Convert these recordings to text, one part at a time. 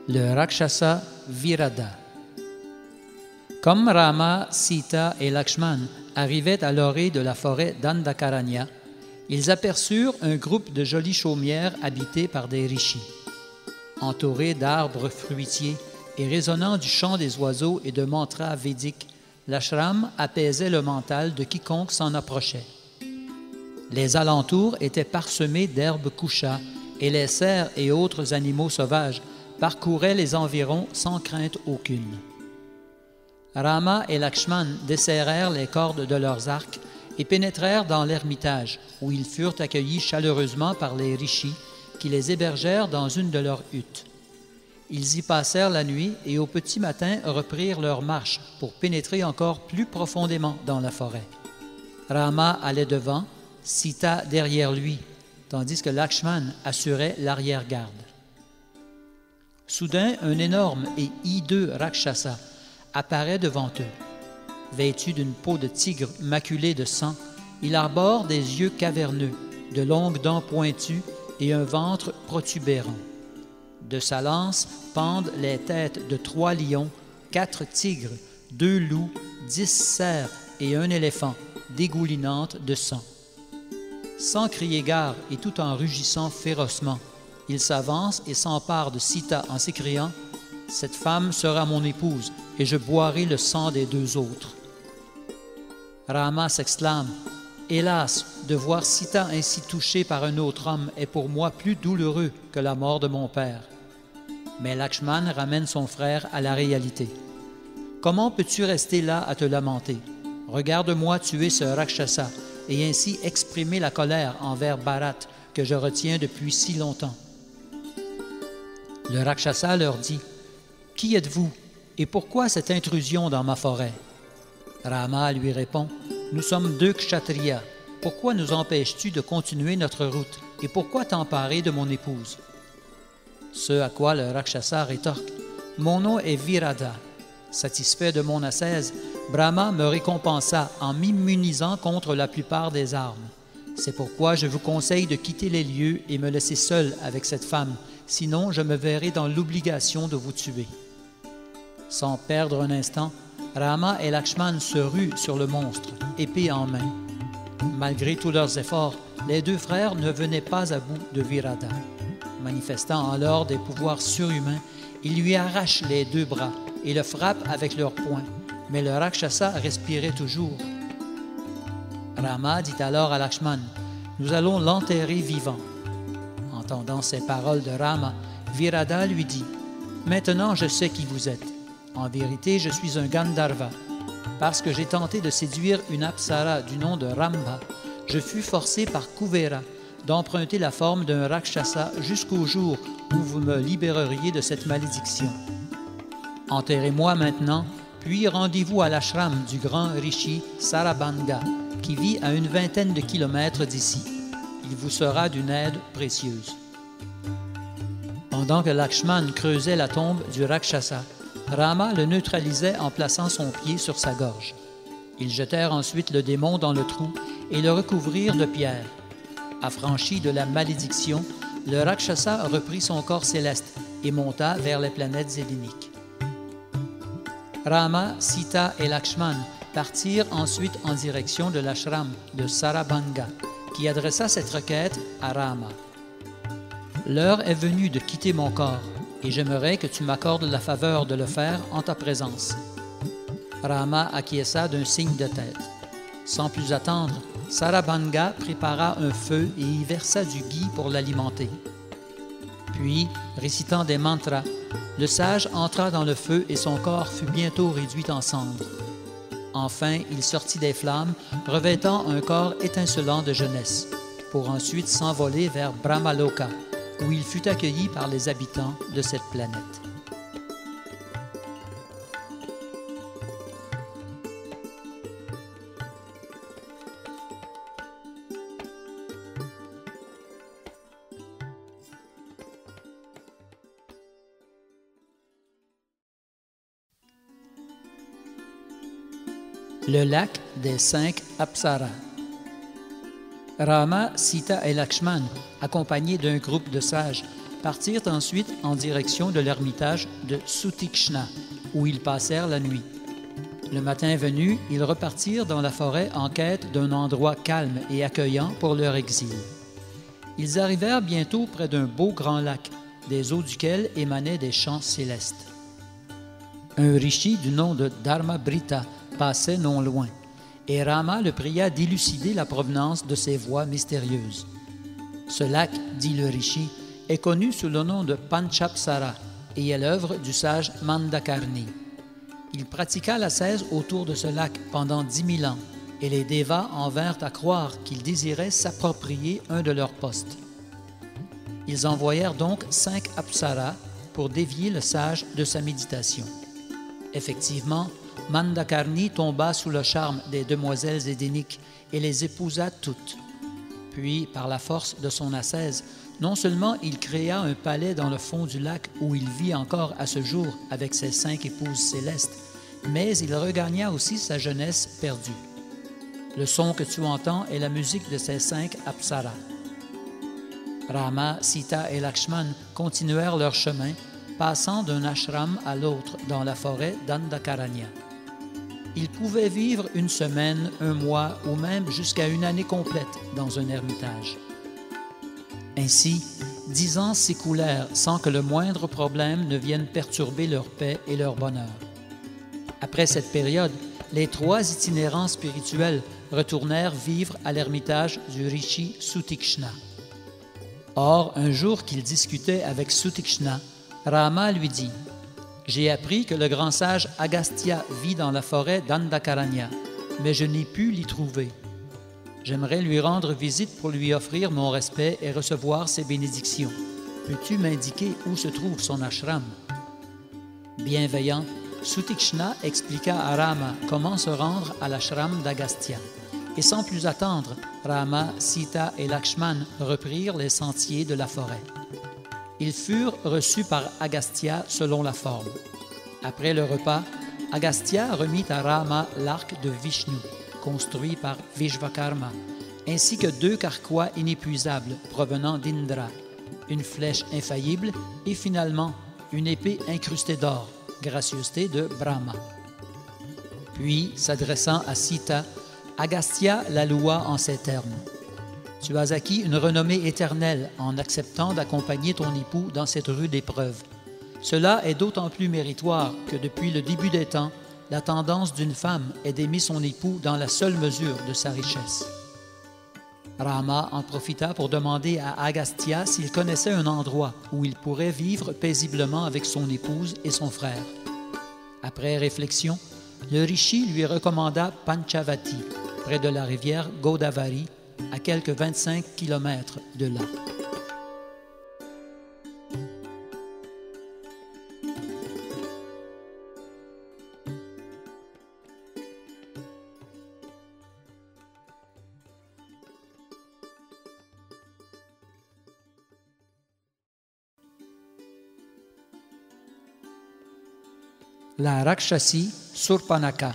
Le Rakshasa Virada. Comme Rama, Sita et Lakshman arrivaient à l'orée de la forêt d'Andakaranya, ils aperçurent un groupe de jolies chaumières habitées par des rishis. Entourés d'arbres fruitiers et résonnant du chant des oiseaux et de mantras védiques, l'ashram apaisait le mental de quiconque s'en approchait. Les alentours étaient parsemés d'herbes couchas et les cerfs et autres animaux sauvages parcouraient les environs sans crainte aucune. Rama et Lakshman desserrèrent les cordes de leurs arcs et pénétrèrent dans l'ermitage, où ils furent accueillis chaleureusement par les rishis qui les hébergèrent dans une de leurs huttes. Ils y passèrent la nuit et au petit matin reprirent leur marche pour pénétrer encore plus profondément dans la forêt. Rama allait devant, Sita derrière lui, tandis que Lakshman assurait l'arrière-garde. Soudain, un énorme et hideux Rakshasa apparaît devant eux. Vêtu d'une peau de tigre maculée de sang, il arbore des yeux caverneux, de longues dents pointues et un ventre protubérant. De sa lance pendent les têtes de 3 lions, 4 tigres, 2 loups, 10 cerfs et un éléphant, dégoulinantes de sang. Sans crier gare et tout en rugissant férocement, il s'avance et s'empare de Sita en s'écriant « Cette femme sera mon épouse, et je boirai le sang des 2 autres. » Rama s'exclame « Hélas, de voir Sita ainsi touchée par un autre homme est pour moi plus douloureux que la mort de mon père. » Mais Lakshman ramène son frère à la réalité. « Comment peux-tu rester là à te lamenter? Regarde-moi tuer ce Rakshasa et ainsi exprimer la colère envers Bharat que je retiens depuis si longtemps. » Le Rakshasa leur dit « Qui êtes-vous et pourquoi cette intrusion dans ma forêt? » Rama lui répond « Nous sommes 2 kshatriyas. Pourquoi nous empêches-tu de continuer notre route et pourquoi t'emparer de mon épouse? » Ce à quoi le Rakshasa rétorque « Mon nom est Virada. Satisfait de mon ascèse, Brahma me récompensa en m'immunisant contre la plupart des armes. C'est pourquoi je vous conseille de quitter les lieux et me laisser seul avec cette femme, sinon je me verrai dans l'obligation de vous tuer. » Sans perdre un instant, Rama et Lakshman se ruent sur le monstre, épée en main. Malgré tous leurs efforts, les 2 frères ne venaient pas à bout de Virada. Manifestant alors des pouvoirs surhumains, ils lui arrachent les 2 bras et le frappent avec leurs poings, mais le Rakshasa respirait toujours. Rama dit alors à Lakshman « Nous allons l'enterrer vivant. » Entendant ces paroles de Rama, Virada lui dit « Maintenant je sais qui vous êtes. En vérité, je suis un Gandharva. Parce que j'ai tenté de séduire une Apsara du nom de Ramba, je fus forcé par Kuvera d'emprunter la forme d'un Rakshasa jusqu'au jour où vous me libéreriez de cette malédiction. Enterrez-moi maintenant, puis rendez-vous à l'ashram du grand rishi Sarabanga, qui vit à une 20aine de kilomètres d'ici. Il vous sera d'une aide précieuse. » Pendant que Lakshman creusait la tombe du Rakshasa, Rama le neutralisait en plaçant son pied sur sa gorge. Ils jetèrent ensuite le démon dans le trou et le recouvrirent de pierres. Affranchi de la malédiction, le Rakshasa reprit son corps céleste et monta vers les planètes héléniques. Rama, Sita et Lakshman partirent ensuite en direction de l'ashram de Sarabanga, qui adressa cette requête à Rama. « L'heure est venue de quitter mon corps, et j'aimerais que tu m'accordes la faveur de le faire en ta présence. » Rama acquiesça d'un signe de tête. Sans plus attendre, Sarabanga prépara un feu et y versa du ghee pour l'alimenter. Puis, récitant des mantras, le sage entra dans le feu et son corps fut bientôt réduit en cendres. Enfin, il sortit des flammes, revêtant un corps étincelant de jeunesse, pour ensuite s'envoler vers Brahmaloka, où il fut accueilli par les habitants de cette planète. Le lac des 5 Apsaras. Rama, Sita et Lakshman, accompagnés d'un groupe de sages, partirent ensuite en direction de l'ermitage de Sutikshna, où ils passèrent la nuit. Le matin venu, ils repartirent dans la forêt en quête d'un endroit calme et accueillant pour leur exil. Ils arrivèrent bientôt près d'un beau grand lac, des eaux duquel émanaient des chants célestes. Un rishi du nom de Dharmabrita passait non loin, et Rama le pria d'élucider la provenance de ces voix mystérieuses. Ce lac, dit le rishi, est connu sous le nom de Panchapsara et est l'œuvre du sage Mandakarni. Il pratiqua l'ascèse autour de ce lac pendant 10 000 ans, et les Devas en vinrent à croire qu'il désirait s'approprier un de leurs postes. Ils envoyèrent donc 5 apsaras pour dévier le sage de sa méditation. Effectivement, Mandakarni tomba sous le charme des demoiselles édéniques et les épousa toutes. Puis, par la force de son ascèse, non seulement il créa un palais dans le fond du lac où il vit encore à ce jour avec ses 5 épouses célestes, mais il regagna aussi sa jeunesse perdue. Le son que tu entends est la musique de ces 5 apsaras. Rama, Sita et Lakshman continuèrent leur chemin, passant d'un ashram à l'autre dans la forêt d'Andakaranya. Ils pouvaient vivre 1 semaine, 1 mois ou même jusqu'à 1 année complète dans un ermitage. Ainsi, 10 ans s'écoulèrent sans que le moindre problème ne vienne perturber leur paix et leur bonheur. Après cette période, les 3 itinérants spirituels retournèrent vivre à l'ermitage du rishi Sutikshna. Or, un jour qu'ils discutaient avec Sutikshna, Rama lui dit « J'ai appris que le grand sage Agastya vit dans la forêt d'Andakaranya, mais je n'ai pu l'y trouver. J'aimerais lui rendre visite pour lui offrir mon respect et recevoir ses bénédictions. Peux-tu m'indiquer où se trouve son ashram? » Bienveillant, Sutikshna expliqua à Rama comment se rendre à l'ashram d'Agastya. Et sans plus attendre, Rama, Sita et Lakshman reprirent les sentiers de la forêt. Ils furent reçus par Agastya selon la forme. Après le repas, Agastya remit à Rama l'arc de Vishnu, construit par Vishvakarma, ainsi que 2 carquois inépuisables provenant d'Indra, une flèche infaillible et finalement une épée incrustée d'or, gracieuseté de Brahma. Puis, s'adressant à Sita, Agastya la loua en ces termes. « Tu as acquis une renommée éternelle en acceptant d'accompagner ton époux dans cette rude épreuve. Cela est d'autant plus méritoire que depuis le début des temps, la tendance d'une femme est d'aimer son époux dans la seule mesure de sa richesse. » Rama en profita pour demander à Agastya s'il connaissait un endroit où il pourrait vivre paisiblement avec son épouse et son frère. Après réflexion, le rishi lui recommanda Panchavati, près de la rivière Godavari, à quelques 25 kilomètres de là. La Rakshasi Surpanaka.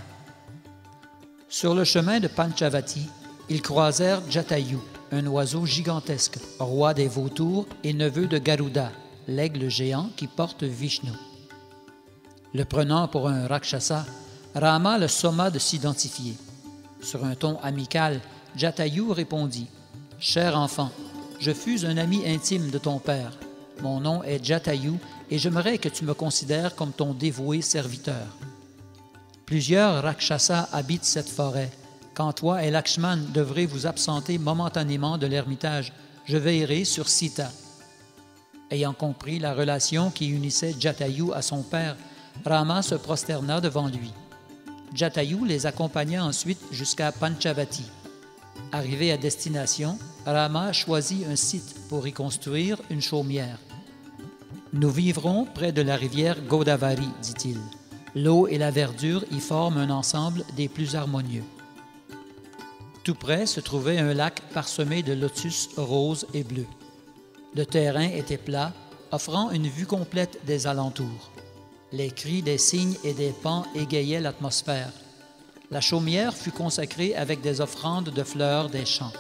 Sur le chemin de Panchavati, ils croisèrent Jatayu, un oiseau gigantesque, roi des vautours et neveu de Garuda, l'aigle géant qui porte Vishnu. Le prenant pour un Rakshasa, Rama le somma de s'identifier. Sur un ton amical, Jatayu répondit « Cher enfant, je fus un ami intime de ton père. Mon nom est Jatayu et j'aimerais que tu me considères comme ton dévoué serviteur. Plusieurs Rakshasas habitent cette forêt. Quand toi et Lakshman devrez vous absenter momentanément de l'ermitage, je veillerai sur Sita. » Ayant compris la relation qui unissait Jatayu à son père, Rama se prosterna devant lui. Jatayu les accompagna ensuite jusqu'à Panchavati. Arrivé à destination, Rama choisit un site pour y construire une chaumière. « Nous vivrons près de la rivière Godavari, dit-il. L'eau et la verdure y forment un ensemble des plus harmonieux. » Tout près se trouvait un lac parsemé de lotus roses et bleus. Le terrain était plat, offrant une vue complète des alentours. Les cris des cygnes et des paons égayaient l'atmosphère. La chaumière fut consacrée avec des offrandes de fleurs des champs.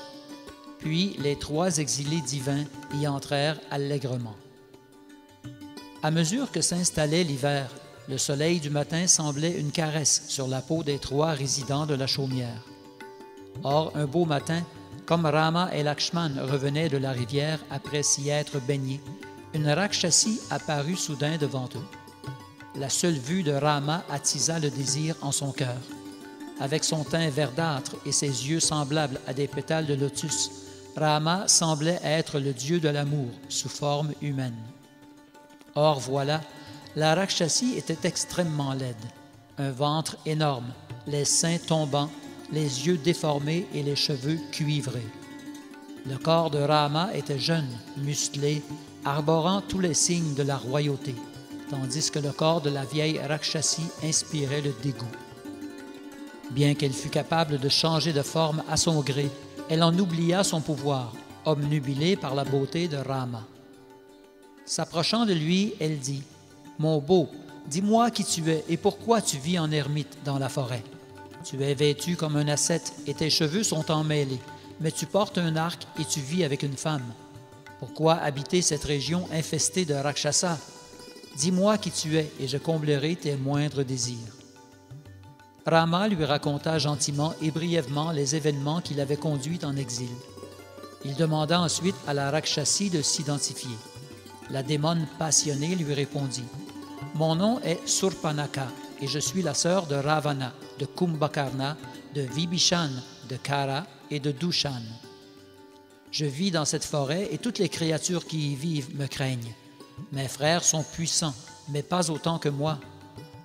Puis les 3 exilés divins y entrèrent allègrement. À mesure que s'installait l'hiver, le soleil du matin semblait une caresse sur la peau des 3 résidents de la chaumière. Or, un beau matin, comme Rama et Lakshman revenaient de la rivière après s'y être baignés, une Rakshasi apparut soudain devant eux. La seule vue de Rama attisa le désir en son cœur. Avec son teint verdâtre et ses yeux semblables à des pétales de lotus, Rama semblait être le dieu de l'amour sous forme humaine. Or voilà, la Rakshasi était extrêmement laide, un ventre énorme, les seins tombants, les yeux déformés et les cheveux cuivrés. Le corps de Rama était jeune, musclé, arborant tous les signes de la royauté, tandis que le corps de la vieille Rakshasi inspirait le dégoût. Bien qu'elle fût capable de changer de forme à son gré, elle en oublia son pouvoir, obnubilée par la beauté de Rama. S'approchant de lui, elle dit « Mon beau, dis-moi qui tu es et pourquoi tu vis en ermite dans la forêt. Tu es vêtu comme un ascète et tes cheveux sont emmêlés, mais tu portes un arc et tu vis avec une femme. Pourquoi habiter cette région infestée de Rakshasa? Dis-moi qui tu es et je comblerai tes moindres désirs. » Rama lui raconta gentiment et brièvement les événements qui l'avaient conduit en exil. Il demanda ensuite à la Rakshasi de s'identifier. La démone passionnée lui répondit « Mon nom est Surpanaka et je suis la sœur de Ravana, de Kumbhakarna, de Vibhishan, de Kara et de Dushan. Je vis dans cette forêt et toutes les créatures qui y vivent me craignent. Mes frères sont puissants, mais pas autant que moi.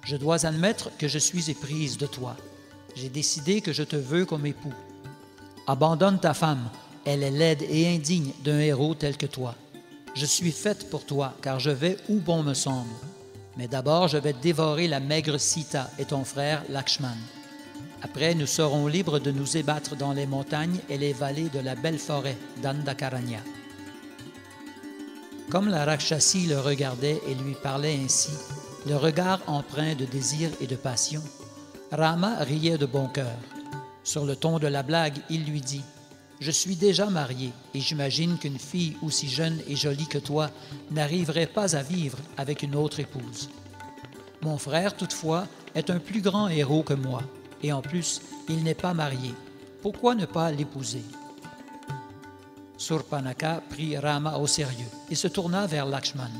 Je dois admettre que je suis éprise de toi. J'ai décidé que je te veux comme époux. Abandonne ta femme, elle est laide et indigne d'un héros tel que toi. Je suis faite pour toi, car je vais où bon me semble. Mais d'abord, je vais dévorer la maigre Sita et ton frère Lakshman. Après, nous serons libres de nous ébattre dans les montagnes et les vallées de la belle forêt d'Andakaranya. » Comme la Rakshasi le regardait et lui parlait ainsi, le regard empreint de désir et de passion, Rama riait de bon cœur. Sur le ton de la blague, il lui dit « Je suis déjà marié et j'imagine qu'une fille aussi jeune et jolie que toi n'arriverait pas à vivre avec une autre épouse. Mon frère, toutefois, est un plus grand héros que moi et en plus, il n'est pas marié. Pourquoi ne pas l'épouser ?» Surpanaka prit Rama au sérieux et se tourna vers Lakshman.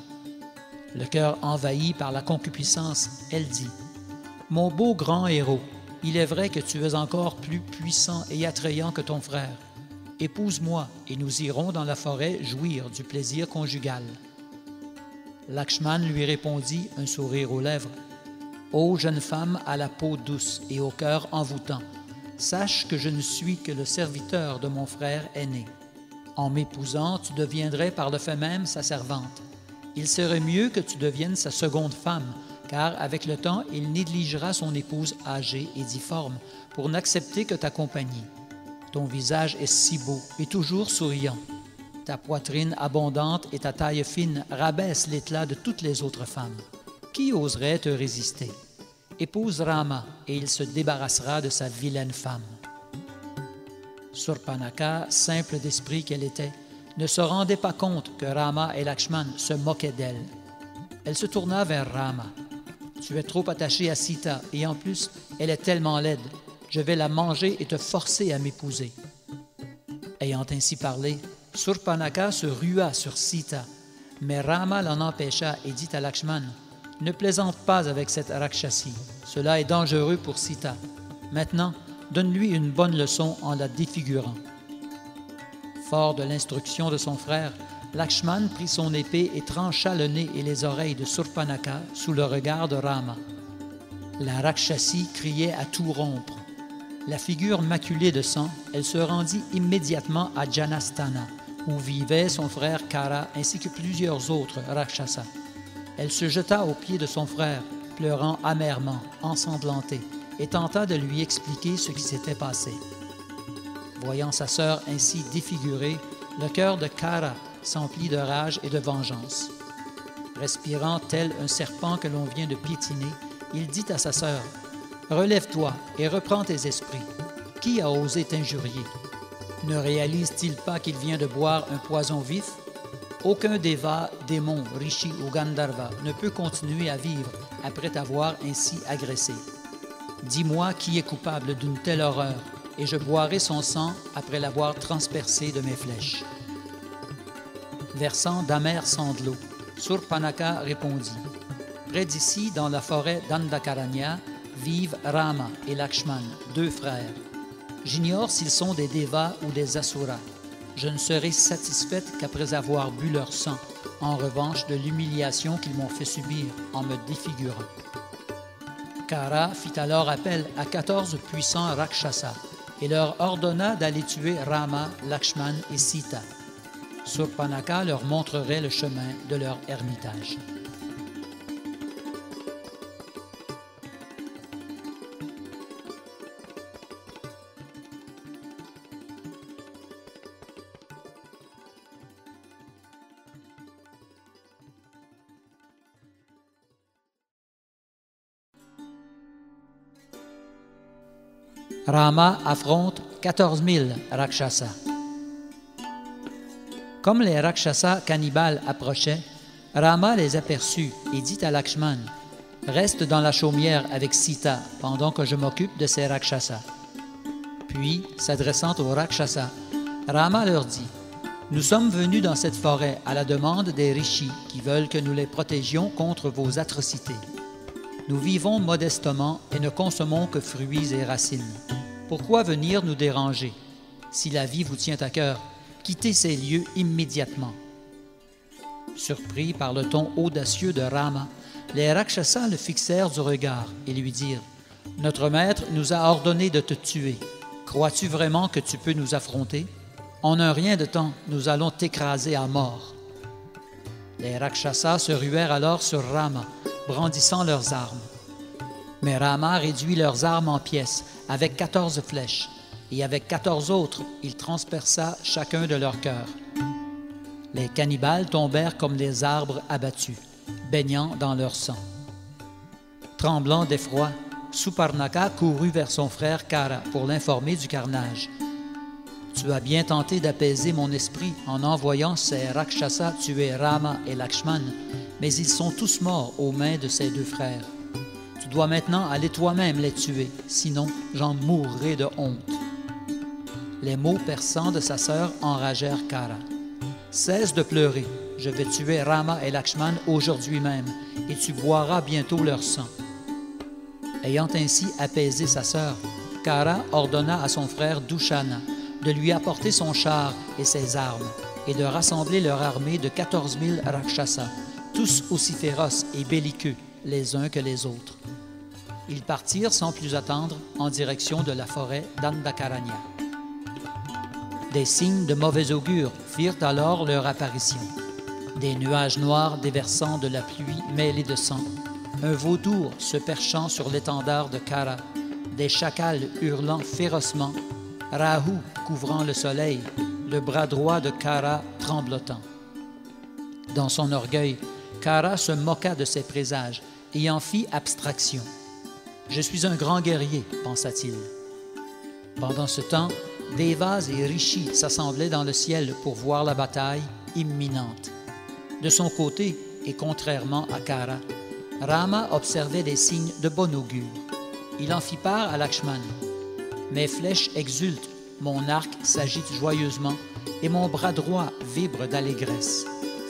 Le cœur envahi par la concupiscence, elle dit « Mon beau grand héros, il est vrai que tu es encore plus puissant et attrayant que ton frère. Épouse-moi et nous irons dans la forêt jouir du plaisir conjugal. » Lakshman lui répondit, un sourire aux lèvres « Ô jeune femme à la peau douce et au cœur envoûtant, sache que je ne suis que le serviteur de mon frère aîné. En m'épousant, tu deviendrais par le fait même sa servante. Il serait mieux que tu deviennes sa seconde femme, car avec le temps, il négligera son épouse âgée et difforme pour n'accepter que ta compagnie. Ton visage est si beau et toujours souriant. Ta poitrine abondante et ta taille fine rabaissent l'éclat de toutes les autres femmes. Qui oserait te résister? Épouse Rama et il se débarrassera de sa vilaine femme. » Surpanaka, simple d'esprit qu'elle était, ne se rendait pas compte que Rama et Lakshman se moquaient d'elle. Elle se tourna vers Rama. « Tu es trop attaché à Sita et en plus, elle est tellement laide. Je vais la manger et te forcer à m'épouser. » Ayant ainsi parlé, Surpanaka se rua sur Sita, mais Rama l'en empêcha et dit à Lakshman « Ne plaisante pas avec cette Rakshasi, cela est dangereux pour Sita. Maintenant, donne-lui une bonne leçon en la défigurant. » Fort de l'instruction de son frère, Lakshman prit son épée et trancha le nez et les oreilles de Surpanaka sous le regard de Rama. La Rakshasi criait à tout rompre. La figure maculée de sang, elle se rendit immédiatement à Janasthana, où vivait son frère Kara ainsi que plusieurs autres Rakshasas. Elle se jeta aux pieds de son frère, pleurant amèrement, ensanglantée, et tenta de lui expliquer ce qui s'était passé. Voyant sa sœur ainsi défigurée, le cœur de Kara s'emplit de rage et de vengeance. Respirant tel un serpent que l'on vient de piétiner, il dit à sa sœur « Relève-toi et reprends tes esprits. Qui a osé t'injurier? Ne réalise-t-il pas qu'il vient de boire un poison vif? Aucun Deva, démon, Rishi ou Gandharva ne peut continuer à vivre après t'avoir ainsi agressé. Dis-moi qui est coupable d'une telle horreur, et je boirai son sang après l'avoir transpercé de mes flèches. » Versant d'amers sanglots, Surpanaka répondit: « Près d'ici, dans la forêt d'Andakaranya, vivent Rama et Lakshman, 2 frères. J'ignore s'ils sont des Devas ou des Asuras. Je ne serai satisfaite qu'après avoir bu leur sang, en revanche de l'humiliation qu'ils m'ont fait subir en me défigurant. » Kara fit alors appel à 14 puissants Rakshasas et leur ordonna d'aller tuer Rama, Lakshman et Sita. Surpanaka leur montrerait le chemin de leur ermitage. Rama affronte 14 000 Rakshasas. Comme les Rakshasas cannibales approchaient, Rama les aperçut et dit à Lakshman: « Reste dans la chaumière avec Sita pendant que je m'occupe de ces Rakshasas. » Puis, s'adressant aux Rakshasas, Rama leur dit: « Nous sommes venus dans cette forêt à la demande des rishis qui veulent que nous les protégions contre vos atrocités. Nous vivons modestement et ne consommons que fruits et racines. Pourquoi venir nous déranger? Si la vie vous tient à cœur, quittez ces lieux immédiatement. » Surpris par le ton audacieux de Rama, les Rakshasas le fixèrent du regard et lui dirent: « Notre maître nous a ordonné de te tuer. Crois-tu vraiment que tu peux nous affronter? En un rien de temps, nous allons t'écraser à mort. » Les Rakshasas se ruèrent alors sur Rama, brandissant leurs armes. Mais Rama réduit leurs armes en pièces avec 14 flèches, et avec 14 autres, il transperça chacun de leurs cœurs. Les cannibales tombèrent comme des arbres abattus, baignant dans leur sang. Tremblant d'effroi, Surpanaka courut vers son frère Kara pour l'informer du carnage. « Tu as bien tenté d'apaiser mon esprit en envoyant ces Rakshasas tuer Rama et Lakshman, mais ils sont tous morts aux mains de ces 2 frères. Tu dois maintenant aller toi-même les tuer, sinon j'en mourrai de honte. » Les mots perçants de sa sœur enragèrent Kara. « Cesse de pleurer, je vais tuer Rama et Lakshman aujourd'hui même, et tu boiras bientôt leur sang. » Ayant ainsi apaisé sa sœur, Kara ordonna à son frère Dushana de lui apporter son char et ses armes, et de rassembler leur armée de 14 000 Rakshasas, tous aussi féroces et belliqueux les uns que les autres. Ils partirent sans plus attendre en direction de la forêt d'Andakaranya. Des signes de mauvais augure firent alors leur apparition. Des nuages noirs déversant de la pluie mêlée de sang, un vautour se perchant sur l'étendard de Kara, des chacals hurlant férocement, Rahu couvrant le soleil, le bras droit de Kara tremblotant. Dans son orgueil, Kara se moqua de ses présages et en fit abstraction. « Je suis un grand guerrier, pensa-t-il. » Pendant ce temps, Devas et Rishis s'assemblaient dans le ciel pour voir la bataille imminente. De son côté, et contrairement à Kara, Rama observait des signes de bon augure. Il en fit part à Lakshman. « Mes flèches exultent, mon arc s'agite joyeusement, et mon bras droit vibre d'allégresse.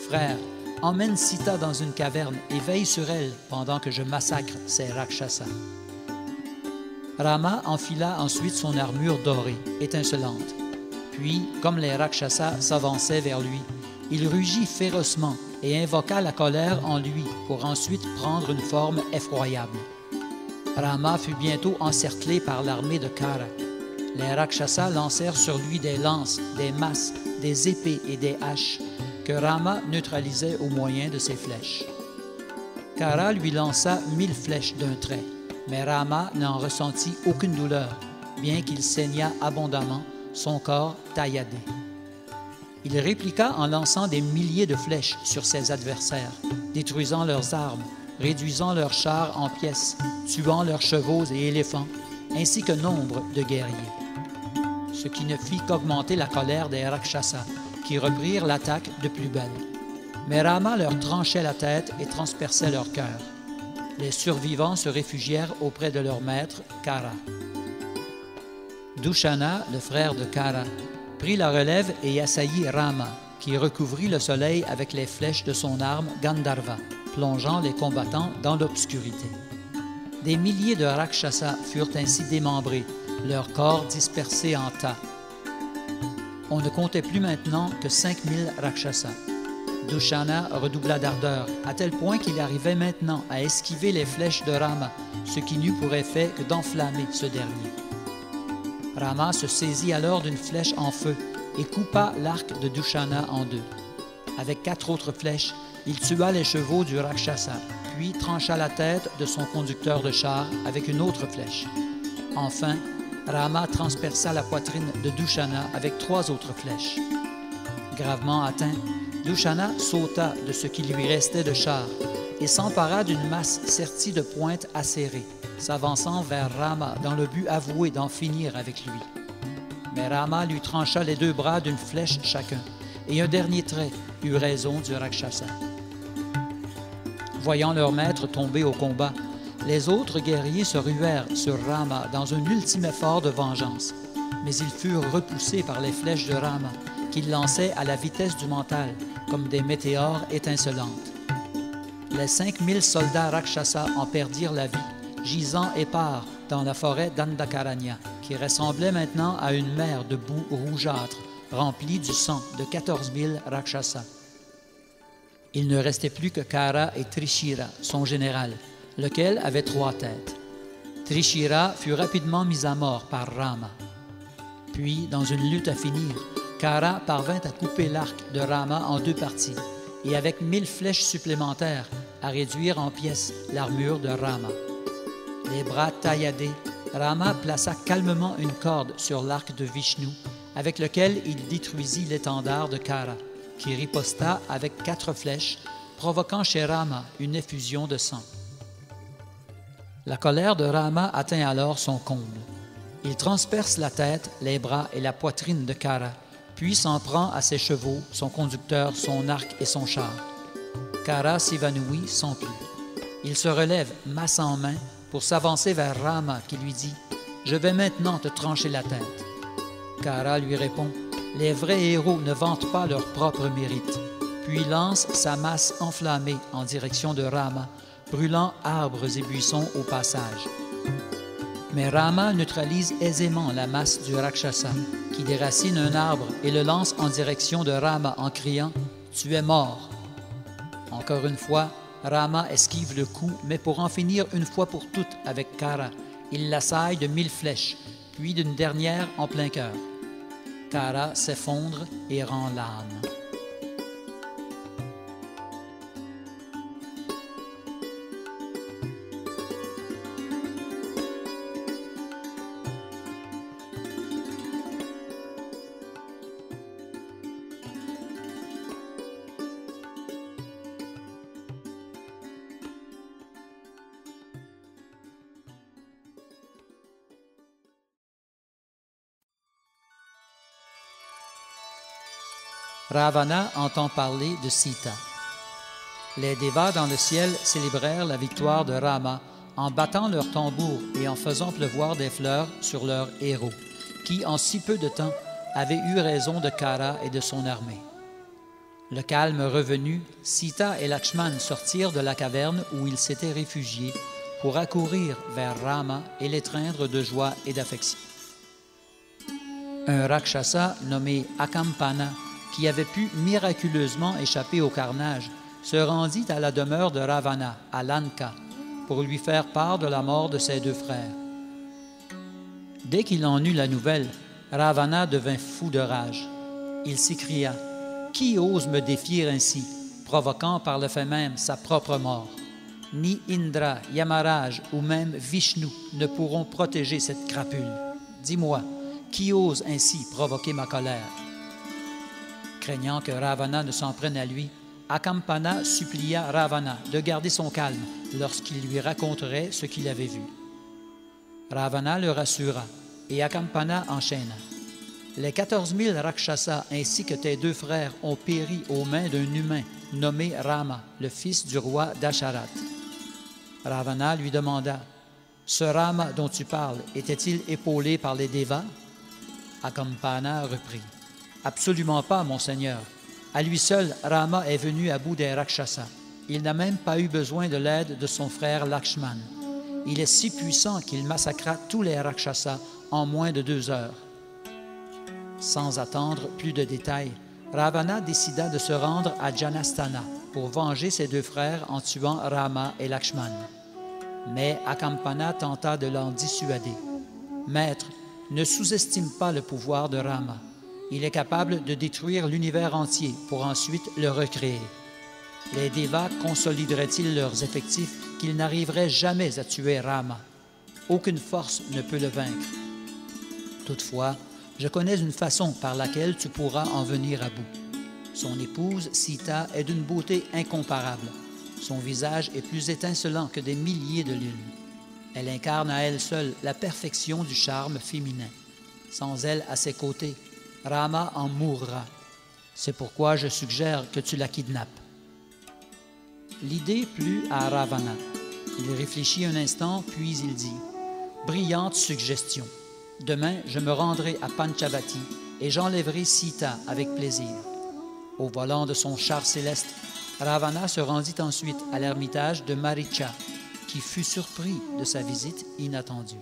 Frère, emmène Sita dans une caverne et veille sur elle pendant que je massacre ces Rakshasas. » Rama enfila ensuite son armure dorée, étincelante. Puis, comme les Rakshasas s'avançaient vers lui, il rugit férocement et invoqua la colère en lui pour ensuite prendre une forme effroyable. Rama fut bientôt encerclé par l'armée de Kara. Les Rakshasas lancèrent sur lui des lances, des masses, des épées et des haches que Rama neutralisait au moyen de ses flèches. Kara lui lança 1000 flèches d'un trait, mais Rama n'en ressentit aucune douleur, bien qu'il saignât abondamment, son corps tailladé. Il répliqua en lançant des milliers de flèches sur ses adversaires, détruisant leurs armes, réduisant leurs chars en pièces, tuant leurs chevaux et éléphants, ainsi que nombre de guerriers. Ce qui ne fit qu'augmenter la colère des Rakshasas, qui reprirent l'attaque de plus belle. Mais Rama leur tranchait la tête et transperçait leur cœur. Les survivants se réfugièrent auprès de leur maître, Kara. Dushana, le frère de Kara, prit la relève et assaillit Rama, qui recouvrit le soleil avec les flèches de son arme Gandharva, plongeant les combattants dans l'obscurité. Des milliers de Rakshasas furent ainsi démembrés, leurs corps dispersés en tas. On ne comptait plus maintenant que 5000 Rakshasas. Dushana redoubla d'ardeur, à tel point qu'il arrivait maintenant à esquiver les flèches de Rama, ce qui n'eut pour effet que d'enflammer ce dernier. Rama se saisit alors d'une flèche en feu et coupa l'arc de Dushana en deux. Avec 4 autres flèches, il tua les chevaux du Rakshasa, puis trancha la tête de son conducteur de char avec une autre flèche. Enfin, Rama transperça la poitrine de Dushana avec 3 autres flèches. Gravement atteint, Dushana sauta de ce qui lui restait de char et s'empara d'une masse sertie de pointes acérées, s'avançant vers Rama dans le but avoué d'en finir avec lui. Mais Rama lui trancha les 2 bras d'une flèche chacun, et un dernier trait eut raison du Rakshasa. Voyant leur maître tomber au combat, les autres guerriers se ruèrent sur Rama dans un ultime effort de vengeance, mais ils furent repoussés par les flèches de Rama, qu'il lançait à la vitesse du mental, comme des météores étincelantes. Les 5000 soldats Rakshasa en perdirent la vie, gisant épars dans la forêt d'Andakaranya, qui ressemblait maintenant à une mer de boue rougeâtre, remplie du sang de 14 000 Rakshasas. Il ne restait plus que Kara et Trishira, son général, lequel avait 3 têtes. Trishira fut rapidement mis à mort par Rama. Puis, dans une lutte à finir, Kara parvint à couper l'arc de Rama en 2 parties et avec 1000 flèches supplémentaires à réduire en pièces l'armure de Rama. Les bras tailladés, Rama plaça calmement une corde sur l'arc de Vishnu avec lequel il détruisit l'étendard de Kara, qui riposta avec 4 flèches, provoquant chez Rama une effusion de sang. La colère de Rama atteint alors son comble. Il transperce la tête, les bras et la poitrine de Kara, puis s'en prend à ses chevaux, son conducteur, son arc et son char. Kara s'évanouit sans plus. Il se relève, masse en main, pour s'avancer vers Rama qui lui dit « Je vais maintenant te trancher la tête ». Kara lui répond « Les vrais héros ne vantent pas leur propre mérite », puis lance sa masse enflammée en direction de Rama, brûlant arbres et buissons au passage. Mais Rama neutralise aisément la masse du Rakshasa, qui déracine un arbre et le lance en direction de Rama en criant « Tu es mort ». Encore une fois, Rama esquive le coup, mais pour en finir une fois pour toutes avec Kara, il l'assaille de 1000 flèches, puis d'une dernière en plein cœur. Kara s'effondre et rend l'âme. Ravana entend parler de Sita. Les Devas dans le ciel célébrèrent la victoire de Rama en battant leurs tambours et en faisant pleuvoir des fleurs sur leurs héros, qui, en si peu de temps, avaient eu raison de Kara et de son armée. Le calme revenu, Sita et Lakshman sortirent de la caverne où ils s'étaient réfugiés pour accourir vers Rama et l'étreindre de joie et d'affection. Un Rakshasa nommé Akampana, qui avait pu miraculeusement échapper au carnage, se rendit à la demeure de Ravana, à Lanka, pour lui faire part de la mort de ses 2 frères. Dès qu'il en eut la nouvelle, Ravana devint fou de rage. Il s'écria « Qui ose me défier ainsi, provoquant par le fait même sa propre mort? Ni Indra, Yamaraj ou même Vishnu ne pourront protéger cette crapule. Dis-moi, qui ose ainsi provoquer ma colère? » Craignant que Ravana ne s'en prenne à lui, Akampana supplia Ravana de garder son calme lorsqu'il lui raconterait ce qu'il avait vu. Ravana le rassura et Akampana enchaîna. Les 14 000 Rakshasas ainsi que tes 2 frères ont péri aux mains d'un humain nommé Rama, le fils du roi d'Asharat. Ravana lui demanda, « Ce Rama dont tu parles, était-il épaulé par les Devas ?» Akampana reprit, « Absolument pas, mon seigneur. À lui seul, Rama est venu à bout des Rakshasas. Il n'a même pas eu besoin de l'aide de son frère Lakshman. Il est si puissant qu'il massacra tous les Rakshasas en moins de 2 heures. » Sans attendre plus de détails, Ravana décida de se rendre à Janastana pour venger ses 2 frères en tuant Rama et Lakshman. Mais Akampana tenta de l'en dissuader. « Maître, ne sous-estime pas le pouvoir de Rama. Il est capable de détruire l'univers entier pour ensuite le recréer. Les Devas consolideraient-ils leurs effectifs qu'ils n'arriveraient jamais à tuer Rama? Aucune force ne peut le vaincre. Toutefois, je connais une façon par laquelle tu pourras en venir à bout. Son épouse, Sita, est d'une beauté incomparable. Son visage est plus étincelant que des milliers de lunes. Elle incarne à elle seule la perfection du charme féminin. Sans elle à ses côtés, Rama en mourra. C'est pourquoi je suggère que tu la kidnappes. » L'idée plut à Ravana. Il réfléchit un instant, puis il dit, « Brillante suggestion. Demain, je me rendrai à Panchavati et j'enlèverai Sita avec plaisir. » Au volant de son char céleste, Ravana se rendit ensuite à l'ermitage de Maricha, qui fut surpris de sa visite inattendue.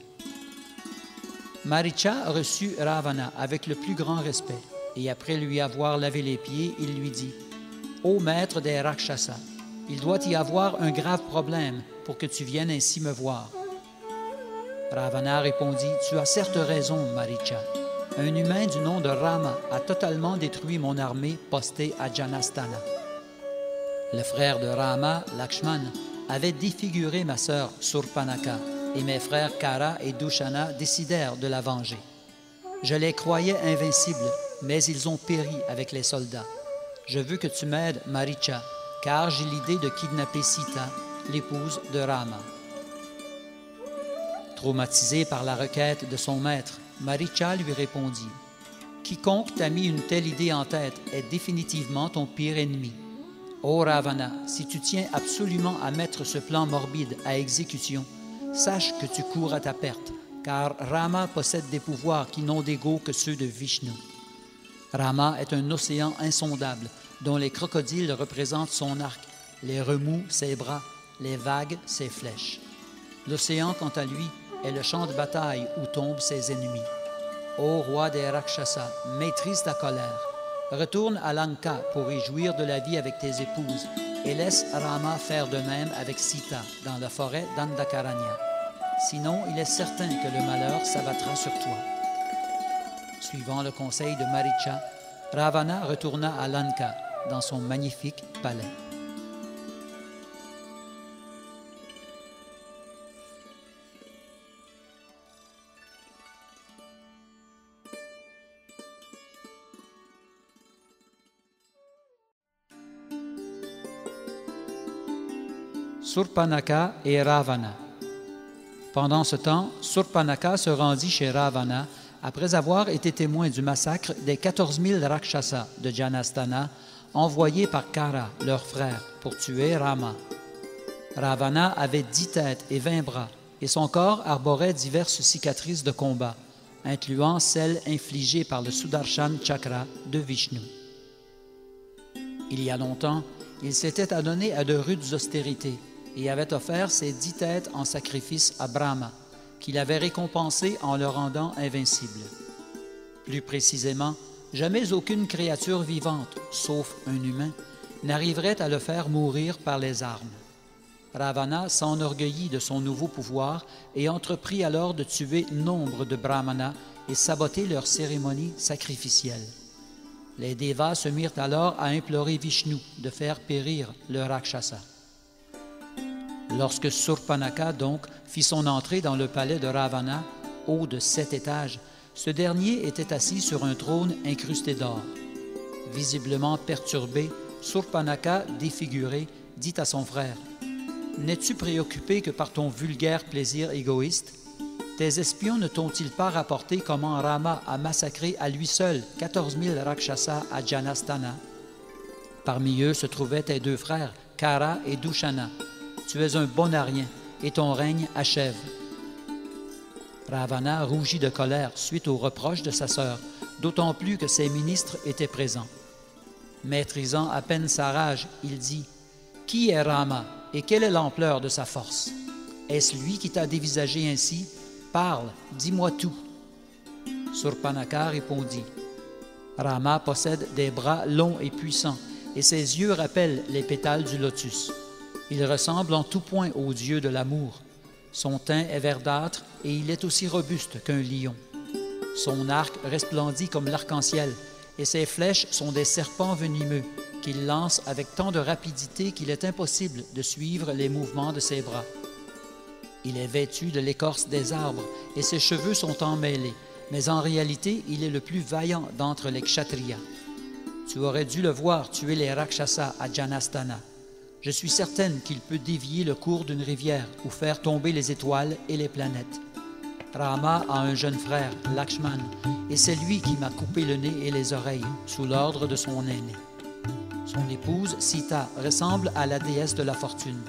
Maricha reçut Ravana avec le plus grand respect, et après lui avoir lavé les pieds, il lui dit, « Ô maître des Rakshasas, il doit y avoir un grave problème pour que tu viennes ainsi me voir. » Ravana répondit, « Tu as certes raison, Maricha. Un humain du nom de Rama a totalement détruit mon armée postée à Janastana. Le frère de Rama, Lakshman, avait défiguré ma sœur Surpanaka, et mes frères Kara et Dushana décidèrent de la venger. Je les croyais invincibles, mais ils ont péri avec les soldats. Je veux que tu m'aides, Maricha, car j'ai l'idée de kidnapper Sita, l'épouse de Rama. » Traumatisé par la requête de son maître, Maricha lui répondit, « Quiconque t'a mis une telle idée en tête est définitivement ton pire ennemi. Ô Ravana, si tu tiens absolument à mettre ce plan morbide à exécution, sache que tu cours à ta perte, car Rama possède des pouvoirs qui n'ont d'égaux que ceux de Vishnu. Rama est un océan insondable, dont les crocodiles représentent son arc, les remous ses bras, les vagues ses flèches. L'océan, quant à lui, est le champ de bataille où tombent ses ennemis. Ô roi des Rakshasas, maîtrise ta colère. Retourne à Lanka pour y jouir de la vie avec tes épouses et laisse Rama faire de même avec Sita dans la forêt d'Andakaranya. Sinon, il est certain que le malheur s'abattra sur toi. » Suivant le conseil de Maricha, Ravana retourna à Lanka, dans son magnifique palais. Surpanaka et Ravana. Pendant ce temps, Surpanaka se rendit chez Ravana après avoir été témoin du massacre des 14 000 Rakshasas de Janastana envoyés par Kara, leur frère, pour tuer Rama. Ravana avait 10 têtes et 20 bras, et son corps arborait diverses cicatrices de combat, incluant celles infligées par le Sudarshan Chakra de Vishnu. Il y a longtemps, il s'était adonné à de rudes austérités et avait offert ses 10 têtes en sacrifice à Brahma, qu'il avait récompensé en le rendant invincible. Plus précisément, jamais aucune créature vivante, sauf un humain, n'arriverait à le faire mourir par les armes. Ravana s'enorgueillit de son nouveau pouvoir et entreprit alors de tuer nombre de brahmanas et saboter leurs cérémonies sacrificielles. Les Devas se mirent alors à implorer Vishnu de faire périr le Rakshasa. Lorsque Surpanaka, donc, fit son entrée dans le palais de Ravana, haut de 7 étages, ce dernier était assis sur un trône incrusté d'or. Visiblement perturbé, Surpanaka, défiguré, dit à son frère, « N'es-tu préoccupé que par ton vulgaire plaisir égoïste? Tes espions ne t'ont-ils pas rapporté comment Rama a massacré à lui seul 14 000 Rakshasas à Janastana? » Parmi eux se trouvaient tes deux frères, Kara et Dushana. Tu es un bon à rien, et ton règne achève. Ravana rougit de colère suite aux reproches de sa sœur, d'autant plus que ses ministres étaient présents. Maîtrisant à peine sa rage, il dit « Qui est Rama et quelle est l'ampleur de sa force? Est-ce lui qui t'a dévisagé ainsi? Parle, dis-moi tout. » Surpanaka répondit « Rama possède des bras longs et puissants, et ses yeux rappellent les pétales du lotus. Il ressemble en tout point au dieu de l'amour. Son teint est verdâtre et il est aussi robuste qu'un lion. Son arc resplendit comme l'arc-en-ciel, et ses flèches sont des serpents venimeux qu'il lance avec tant de rapidité qu'il est impossible de suivre les mouvements de ses bras. Il est vêtu de l'écorce des arbres et ses cheveux sont emmêlés, mais en réalité, il est le plus vaillant d'entre les kshatriyas. Tu aurais dû le voir tuer les Rakshasas à Janastana. Je suis certaine qu'il peut dévier le cours d'une rivière ou faire tomber les étoiles et les planètes. Rama a un jeune frère, Lakshman, et c'est lui qui m'a coupé le nez et les oreilles, sous l'ordre de son aîné. Son épouse, Sita, ressemble à la déesse de la fortune.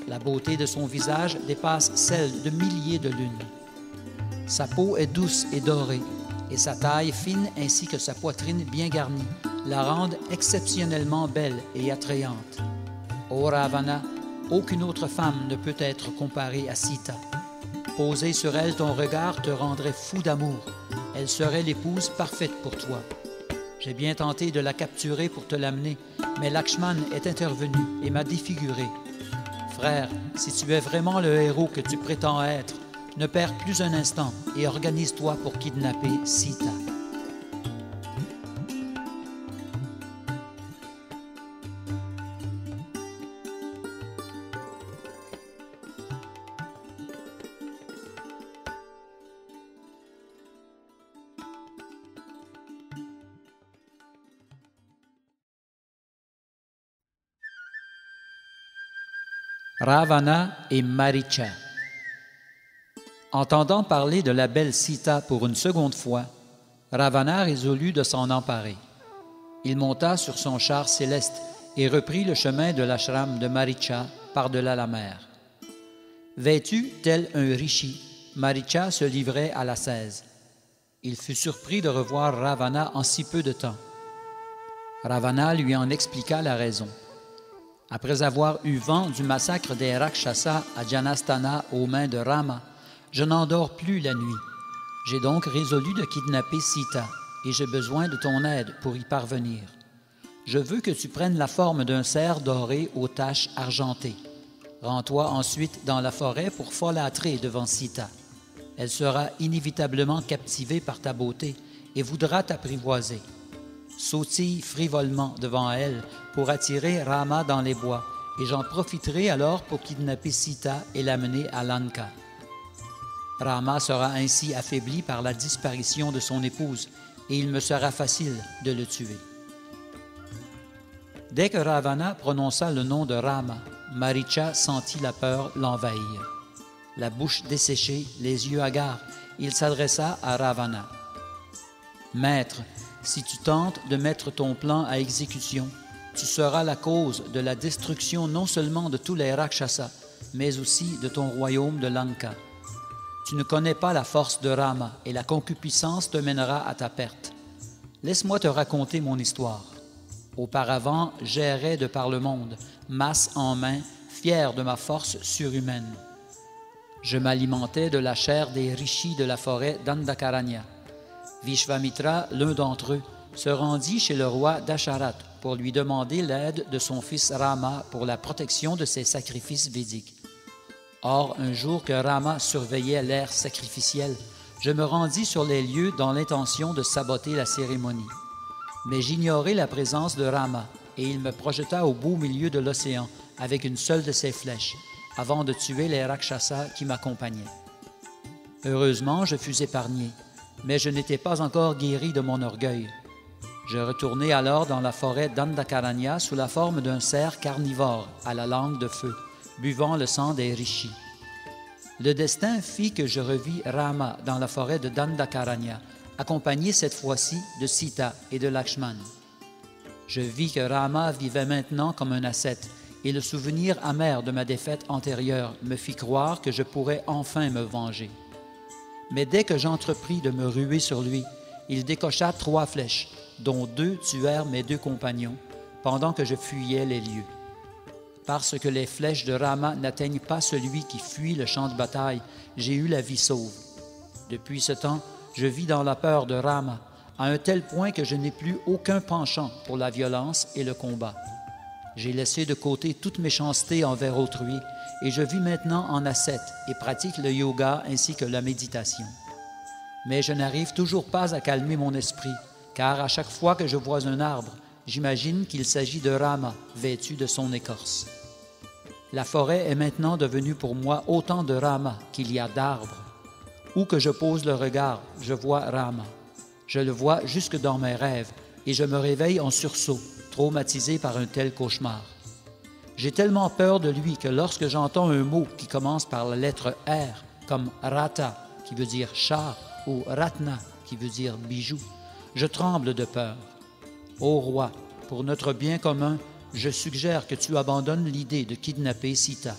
La beauté de son visage dépasse celle de milliers de lunes. Sa peau est douce et dorée, et sa taille fine ainsi que sa poitrine bien garnie la rendent exceptionnellement belle et attrayante. Ô Ravana, aucune autre femme ne peut être comparée à Sita. Poser sur elle ton regard te rendrait fou d'amour. Elle serait l'épouse parfaite pour toi. J'ai bien tenté de la capturer pour te l'amener, mais Lakshman est intervenu et m'a défiguré. Frère, si tu es vraiment le héros que tu prétends être, ne perds plus un instant et organise-toi pour kidnapper Sita. Ravana et Maricha. Entendant parler de la belle Sita pour une seconde fois, Ravana résolut de s'en emparer. Il monta sur son char céleste et reprit le chemin de l'ashram de Maricha par-delà la mer. Vêtu tel un rishi, Maricha se livrait à l'ascèse. Il fut surpris de revoir Ravana en si peu de temps. Ravana lui en expliqua la raison. Après avoir eu vent du massacre des Rakshasas à Janastana aux mains de Rama, je n'endors plus la nuit. J'ai donc résolu de kidnapper Sita et j'ai besoin de ton aide pour y parvenir. Je veux que tu prennes la forme d'un cerf doré aux taches argentées. Rends-toi ensuite dans la forêt pour folâtrer devant Sita. Elle sera inévitablement captivée par ta beauté et voudra t'apprivoiser. Sautille frivolement devant elle pour attirer Rama dans les bois, et j'en profiterai alors pour kidnapper Sita et l'amener à Lanka. Rama sera ainsi affaibli par la disparition de son épouse, et il me sera facile de le tuer. Dès que Ravana prononça le nom de Rama, Maricha sentit la peur l'envahir. La bouche desséchée, les yeux hagards, il s'adressa à Ravana. « Maître, si tu tentes de mettre ton plan à exécution, tu seras la cause de la destruction non seulement de tous les Rakshasas, mais aussi de ton royaume de Lanka. Tu ne connais pas la force de Rama et la concupiscence te mènera à ta perte. Laisse-moi te raconter mon histoire. Auparavant, j'errais de par le monde, masse en main, fier de ma force surhumaine. Je m'alimentais de la chair des rishis de la forêt d'Andakaranya. Vishvamitra, l'un d'entre eux, se rendit chez le roi Dasharat pour lui demander l'aide de son fils Rama pour la protection de ses sacrifices védiques. Or, un jour que Rama surveillait l'aire sacrificielle, je me rendis sur les lieux dans l'intention de saboter la cérémonie. Mais j'ignorais la présence de Rama et il me projeta au beau milieu de l'océan avec une seule de ses flèches, avant de tuer les Rakshasas qui m'accompagnaient. Heureusement, je fus épargné, mais je n'étais pas encore guéri de mon orgueil. Je retournai alors dans la forêt d'Andakaranya sous la forme d'un cerf carnivore à la langue de feu, buvant le sang des rishis. Le destin fit que je revis Rama dans la forêt de Dandakaranya, accompagné cette fois-ci de Sita et de Lakshman. Je vis que Rama vivait maintenant comme un ascète, et le souvenir amer de ma défaite antérieure me fit croire que je pourrais enfin me venger. Mais dès que j'entrepris de me ruer sur lui, il décocha 3 flèches, dont 2 tuèrent mes 2 compagnons, pendant que je fuyais les lieux. Parce que les flèches de Rama n'atteignent pas celui qui fuit le champ de bataille, j'ai eu la vie sauve. Depuis ce temps, je vis dans la peur de Rama, à un tel point que je n'ai plus aucun penchant pour la violence et le combat. J'ai laissé de côté toute méchanceté envers autrui, et je vis maintenant en ascète et pratique le yoga ainsi que la méditation. Mais je n'arrive toujours pas à calmer mon esprit, car à chaque fois que je vois un arbre, j'imagine qu'il s'agit de Rama vêtu de son écorce. La forêt est maintenant devenue pour moi autant de Rama qu'il y a d'arbres. Où que je pose le regard, je vois Rama. Je le vois jusque dans mes rêves, et je me réveille en sursaut, traumatisé par un tel cauchemar. J'ai tellement peur de lui que lorsque j'entends un mot qui commence par la lettre R, comme Rata, qui veut dire chat, ou Ratna, qui veut dire bijou, je tremble de peur. Ô roi, pour notre bien commun, je suggère que tu abandonnes l'idée de kidnapper Sita.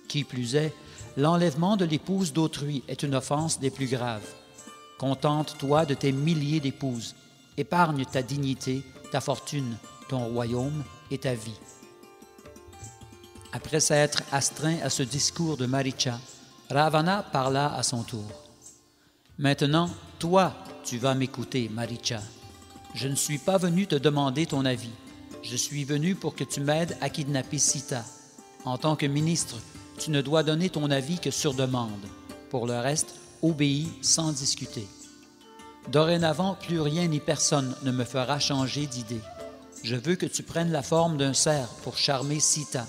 Qui plus est, l'enlèvement de l'épouse d'autrui est une offense des plus graves. Contente-toi de tes milliers d'épouses. Épargne ta dignité, ta fortune, ton royaume et ta vie. Après s'être astreint à ce discours de Maricha, Ravana parla à son tour. Maintenant, toi, tu vas m'écouter, Maricha. Je ne suis pas venu te demander ton avis. Je suis venu pour que tu m'aides à kidnapper Sita. En tant que ministre, tu ne dois donner ton avis que sur demande. Pour le reste, obéis sans discuter. Dorénavant, plus rien ni personne ne me fera changer d'idée. Je veux que tu prennes la forme d'un cerf pour charmer Sita.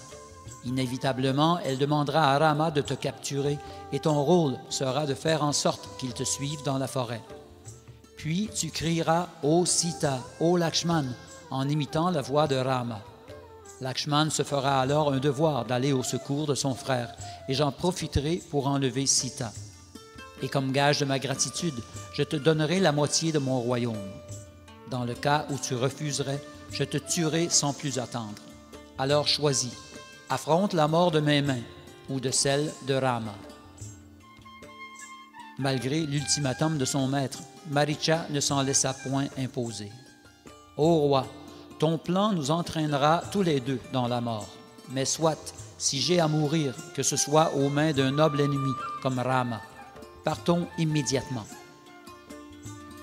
Inévitablement, elle demandera à Rama de te capturer et ton rôle sera de faire en sorte qu'il te suive dans la forêt. Puis tu crieras « Ô Sita, ô Lakshman » en imitant la voix de Rama. Lakshman se fera alors un devoir d'aller au secours de son frère et j'en profiterai pour enlever Sita. Et comme gage de ma gratitude, je te donnerai la moitié de mon royaume. Dans le cas où tu refuserais, je te tuerai sans plus attendre. Alors choisis, affronte la mort de mes mains ou de celle de Rama. Malgré l'ultimatum de son maître, Maricha ne s'en laissa point imposer. Ô roi, ton plan nous entraînera tous les deux dans la mort. Mais soit, si j'ai à mourir, que ce soit aux mains d'un noble ennemi comme Rama. Partons immédiatement.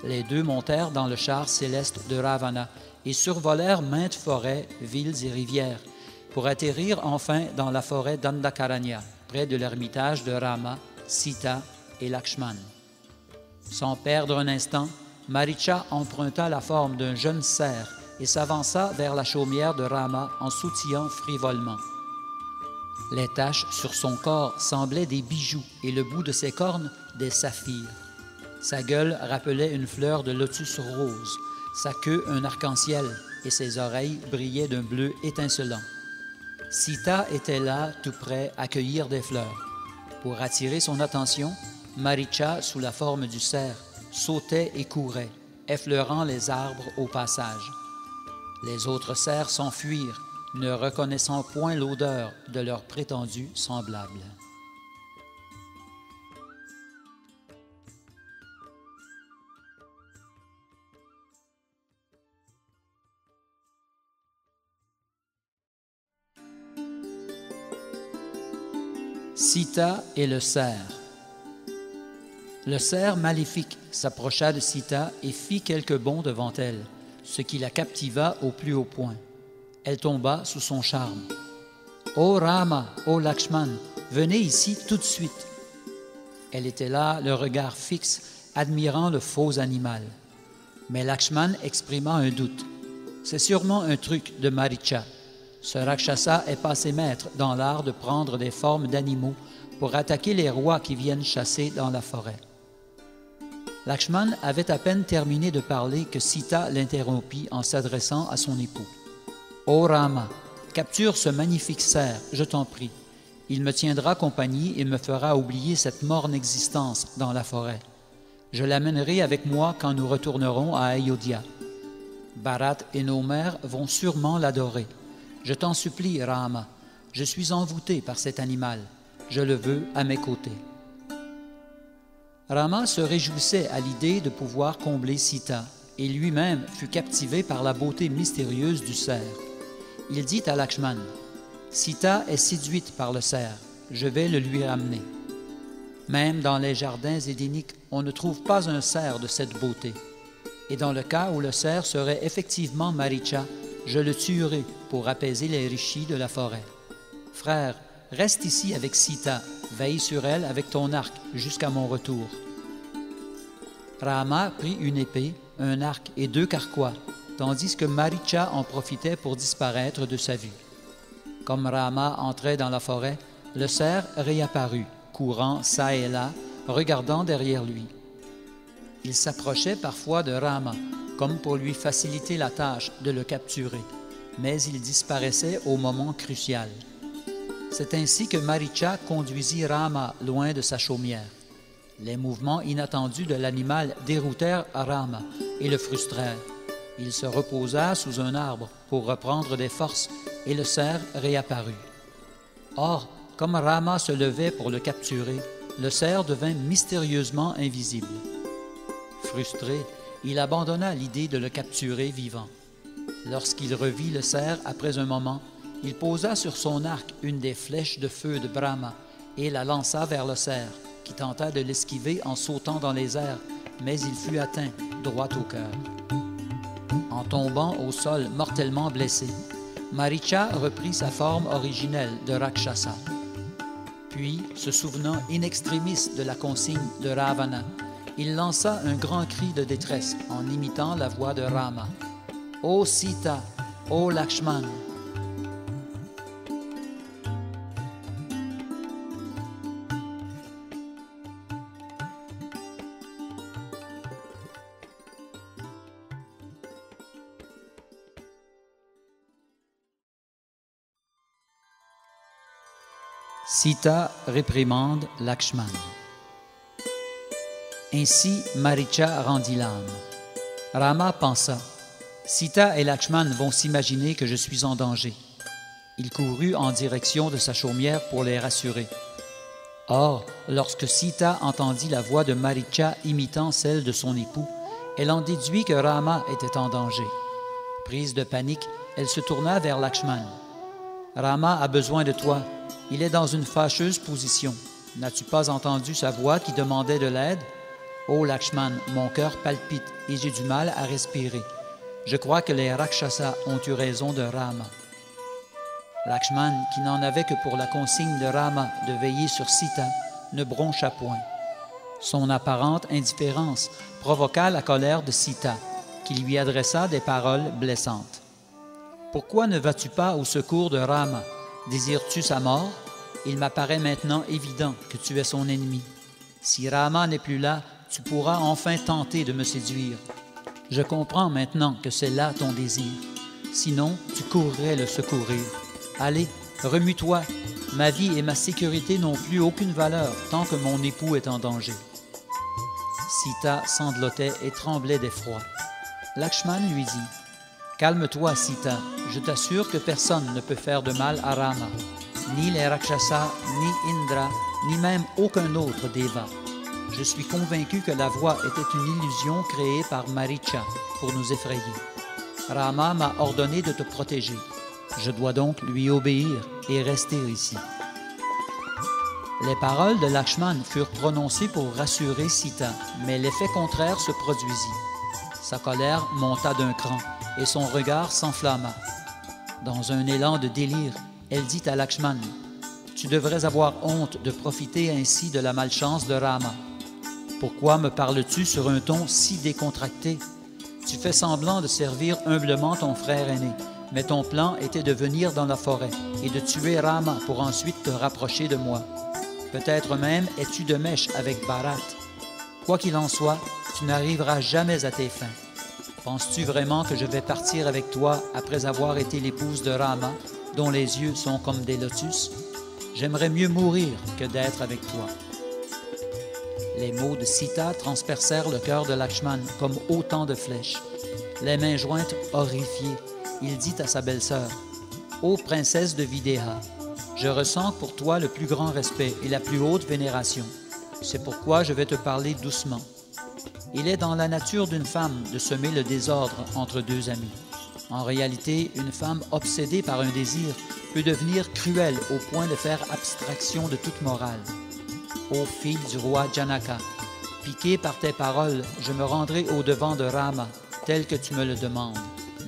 Les deux montèrent dans le char céleste de Ravana et survolèrent maintes forêts, villes et rivières pour atterrir enfin dans la forêt d'Andakaranya, près de l'ermitage de Rama, Sita et Lakshman. Sans perdre un instant, Maricha emprunta la forme d'un jeune cerf et s'avança vers la chaumière de Rama en sautillant frivolement. Les taches sur son corps semblaient des bijoux et le bout de ses cornes des saphirs. Sa gueule rappelait une fleur de lotus rose, sa queue un arc-en-ciel et ses oreilles brillaient d'un bleu étincelant. Sita était là, tout près, à cueillir des fleurs. Pour attirer son attention, Maricha, sous la forme du cerf, sautait et courait, effleurant les arbres au passage. Les autres cerfs s'enfuirent, ne reconnaissant point l'odeur de leurs prétendus semblables. Sita et le cerf. Le cerf maléfique s'approcha de Sita et fit quelques bonds devant elle, ce qui la captiva au plus haut point. Elle tomba sous son charme. « Ô Rama, ô Lakshman, venez ici tout de suite. » Elle était là, le regard fixe, admirant le faux animal. Mais Lakshman exprima un doute. C'est sûrement un truc de Maricha. Ce Rakshasa est passé maître dans l'art de prendre des formes d'animaux pour attaquer les rois qui viennent chasser dans la forêt. Lakshman avait à peine terminé de parler que Sita l'interrompit en s'adressant à son époux. « Ô Rama, capture ce magnifique cerf, je t'en prie. Il me tiendra compagnie et me fera oublier cette morne existence dans la forêt. Je l'amènerai avec moi quand nous retournerons à Ayodhya. » Bharat et nos mères vont sûrement l'adorer. Je t'en supplie, Rama, je suis envoûté par cet animal. Je le veux à mes côtés. » Rama se réjouissait à l'idée de pouvoir combler Sita, et lui-même fut captivé par la beauté mystérieuse du cerf. Il dit à Lakshman, « Sita est séduite par le cerf, je vais le lui ramener. » Même dans les jardins édéniques, on ne trouve pas un cerf de cette beauté. Et dans le cas où le cerf serait effectivement Maricha, je le tuerai pour apaiser les rishis de la forêt. Frère, reste ici avec Sita, veille sur elle avec ton arc jusqu'à mon retour. Rama prit une épée, un arc et 2 carquois, tandis que Maricha en profitait pour disparaître de sa vue. Comme Rama entrait dans la forêt, le cerf réapparut, courant çà et là, regardant derrière lui. Il s'approchait parfois de Rama, comme pour lui faciliter la tâche de le capturer, mais il disparaissait au moment crucial. C'est ainsi que Maricha conduisit Rama loin de sa chaumière. Les mouvements inattendus de l'animal déroutèrent Rama et le frustrèrent. Il se reposa sous un arbre pour reprendre des forces et le cerf réapparut. Or, comme Rama se levait pour le capturer, le cerf devint mystérieusement invisible. Frustré, il abandonna l'idée de le capturer vivant. Lorsqu'il revit le cerf après un moment, il posa sur son arc une des flèches de feu de Brahma et la lança vers le cerf, qui tenta de l'esquiver en sautant dans les airs, mais il fut atteint droit au cœur. En tombant au sol mortellement blessé, Maricha reprit sa forme originelle de Rakshasa. Puis, se souvenant in extremis de la consigne de Ravana, il lança un grand cri de détresse en imitant la voix de Rama. « Ô Sita, ô Lakshman !» Sita réprimande Lakshman. Ainsi Maricha rendit l'âme. Rama pensa, « Sita et Lakshman vont s'imaginer que je suis en danger. » Il courut en direction de sa chaumière pour les rassurer. Or, lorsque Sita entendit la voix de Maricha imitant celle de son époux, elle en déduit que Rama était en danger. Prise de panique, elle se tourna vers Lakshman. « Rama a besoin de toi. Il est dans une fâcheuse position. N'as-tu pas entendu sa voix qui demandait de l'aide? Oh Lakshman, mon cœur palpite et j'ai du mal à respirer. Je crois que les Rakshasas ont eu raison de Rama. » Lakshman, qui n'en avait que pour la consigne de Rama de veiller sur Sita, ne broncha point. Son apparente indifférence provoqua la colère de Sita, qui lui adressa des paroles blessantes. « Pourquoi ne vas-tu pas au secours de Rama? Désires-tu sa mort? Il m'apparaît maintenant évident que tu es son ennemi. Si Rama n'est plus là, tu pourras enfin tenter de me séduire. Je comprends maintenant que c'est là ton désir. Sinon, tu courrais le secourir. Allez, remue-toi. Ma vie et ma sécurité n'ont plus aucune valeur tant que mon époux est en danger. » Sita sanglotait et tremblait d'effroi. Lakshman lui dit, « Calme-toi, Sita. Je t'assure que personne ne peut faire de mal à Rama, ni les Rakshasas, ni Indra, ni même aucun autre Deva. Je suis convaincu que la voix était une illusion créée par Maricha pour nous effrayer. Rama m'a ordonné de te protéger. Je dois donc lui obéir et rester ici. » Les paroles de Lakshman furent prononcées pour rassurer Sita, mais l'effet contraire se produisit. Sa colère monta d'un cran et son regard s'enflamma. Dans un élan de délire, elle dit à Lakshman, « Tu devrais avoir honte de profiter ainsi de la malchance de Rama. Pourquoi me parles-tu sur un ton si décontracté? Tu fais semblant de servir humblement ton frère aîné, mais ton plan était de venir dans la forêt et de tuer Rama pour ensuite te rapprocher de moi. Peut-être même es-tu de mèche avec Bharat. Quoi qu'il en soit, tu n'arriveras jamais à tes fins. Penses-tu vraiment que je vais partir avec toi après avoir été l'épouse de Rama, dont les yeux sont comme des lotus? J'aimerais mieux mourir que d'être avec toi. » Les mots de Sita transpercèrent le cœur de Lakshman comme autant de flèches. Les mains jointes, horrifié, il dit à sa belle-sœur, « Ô princesse de Vidéha, je ressens pour toi le plus grand respect et la plus haute vénération. C'est pourquoi je vais te parler doucement. Il est dans la nature d'une femme de semer le désordre entre deux amis. En réalité, une femme obsédée par un désir peut devenir cruelle au point de faire abstraction de toute morale. Ô fille du roi Janaka, piqué par tes paroles, je me rendrai au-devant de Rama, tel que tu me le demandes.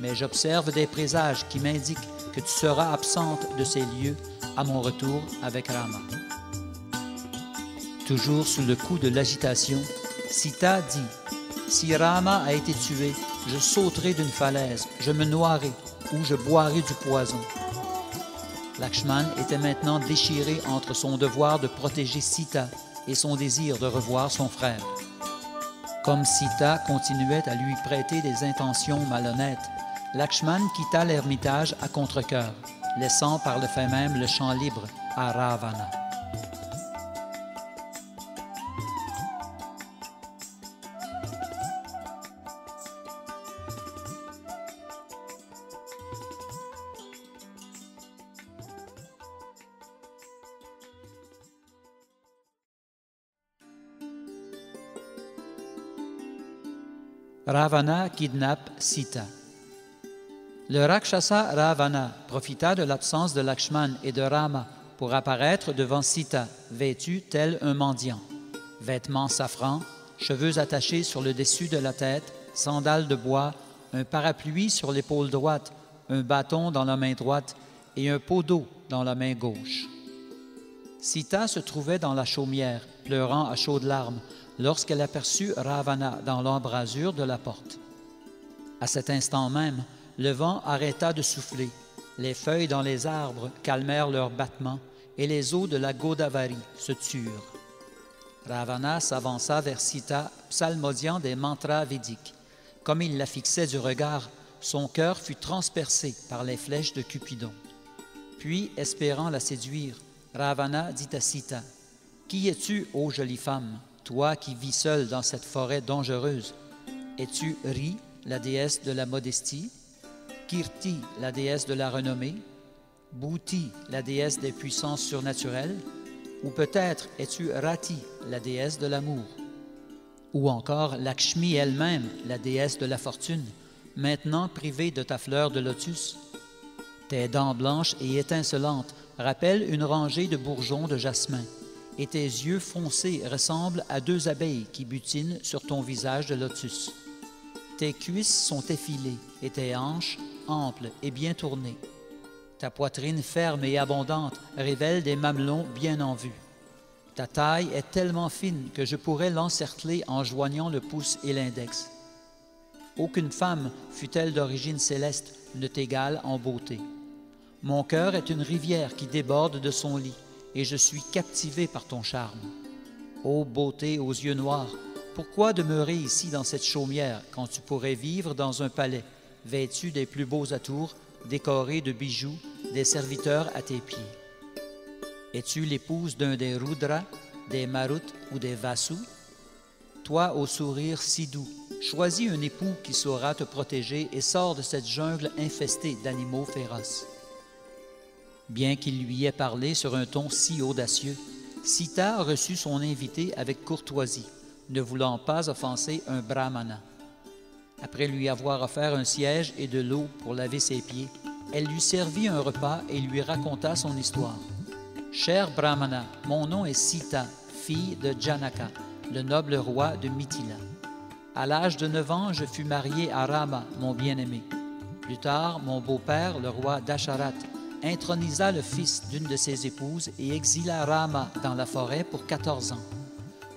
Mais j'observe des présages qui m'indiquent que tu seras absente de ces lieux à mon retour avec Rama. » Toujours sous le coup de l'agitation, Sita dit « Si Rama a été tué, je sauterai d'une falaise, je me noierai ou je boirai du poison. » Lakshman était maintenant déchiré entre son devoir de protéger Sita et son désir de revoir son frère. Comme Sita continuait à lui prêter des intentions malhonnêtes, Lakshman quitta l'ermitage à contre-cœur, laissant par le fait même le champ libre à Ravana. Ravana kidnappe Sita. Le Rakshasa Ravana profita de l'absence de Lakshman et de Rama pour apparaître devant Sita, vêtu tel un mendiant. Vêtements safran, cheveux attachés sur le dessus de la tête, sandales de bois, un parapluie sur l'épaule droite, un bâton dans la main droite et un pot d'eau dans la main gauche. Sita se trouvait dans la chaumière, pleurant à chaudes larmes, lorsqu'elle aperçut Ravana dans l'embrasure de la porte. À cet instant même, le vent arrêta de souffler, les feuilles dans les arbres calmèrent leurs battements et les eaux de la Godavari se turent. Ravana s'avança vers Sita, psalmodiant des mantras védiques. Comme il la fixait du regard, son cœur fut transpercé par les flèches de Cupidon. Puis, espérant la séduire, Ravana dit à Sita, « Qui es-tu, ô jolie femme, toi qui vis seule dans cette forêt dangereuse? Es-tu Ri, la déesse de la modestie? Kirti, la déesse de la renommée? Bhuti, la déesse des puissances surnaturelles? Ou peut-être es-tu Rati, la déesse de l'amour? Ou encore Lakshmi elle-même, la déesse de la fortune, maintenant privée de ta fleur de lotus? Tes dents blanches et étincelantes rappellent une rangée de bourgeons de jasmin, et tes yeux foncés ressemblent à deux abeilles qui butinent sur ton visage de lotus. Tes cuisses sont effilées et tes hanches amples et bien tournées. Ta poitrine ferme et abondante révèle des mamelons bien en vue. Ta taille est tellement fine que je pourrais l'encercler en joignant le pouce et l'index. Aucune femme, fût-elle d'origine céleste, ne t'égale en beauté. Mon cœur est une rivière qui déborde de son lit, et je suis captivé par ton charme. Ô beauté aux yeux noirs, pourquoi demeurer ici dans cette chaumière quand tu pourrais vivre dans un palais, vêtu des plus beaux atours, décoré de bijoux, des serviteurs à tes pieds? Es-tu l'épouse d'un des Rudras, des Maruts ou des Vasus? Toi au sourire si doux, choisis un époux qui saura te protéger et sors de cette jungle infestée d'animaux féroces. » Bien qu'il lui ait parlé sur un ton si audacieux, Sita reçut son invité avec courtoisie, ne voulant pas offenser un brahmana. Après lui avoir offert un siège et de l'eau pour laver ses pieds, elle lui servit un repas et lui raconta son histoire. « Cher brahmana, mon nom est Sita, fille de Janaka, le noble roi de Mithila. À l'âge de 9 ans, je fus mariée à Rama, mon bien-aimé. Plus tard, mon beau-père, le roi Dasharat, intronisa le fils d'une de ses épouses et exila Rama dans la forêt pour 14 ans.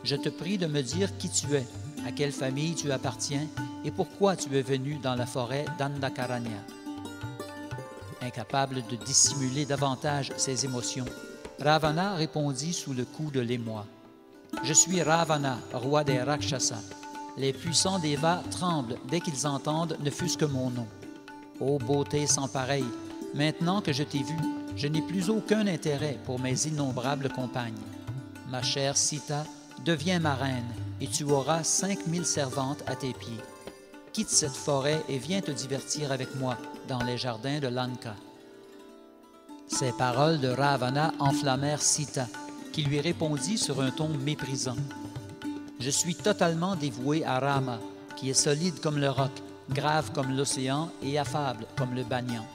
Je te prie de me dire qui tu es, à quelle famille tu appartiens et pourquoi tu es venu dans la forêt d'Andakaranya. » Incapable de dissimuler davantage ses émotions, Ravana répondit sous le coup de l'émoi. « Je suis Ravana, roi des Rakshasas. Les puissants Devas tremblent dès qu'ils entendent ne fût-ce que mon nom. Ô beauté sans pareille, maintenant que je t'ai vue, je n'ai plus aucun intérêt pour mes innombrables compagnes. Ma chère Sita, deviens ma reine, et tu auras 5000 servantes à tes pieds. quitte cette forêt et viens te divertir avec moi dans les jardins de Lanka. » Ces paroles de Ravana enflammèrent Sita, qui lui répondit sur un ton méprisant. « Je suis totalement dévoué à Rama, qui est solide comme le roc, grave comme l'océan et affable comme le banyan.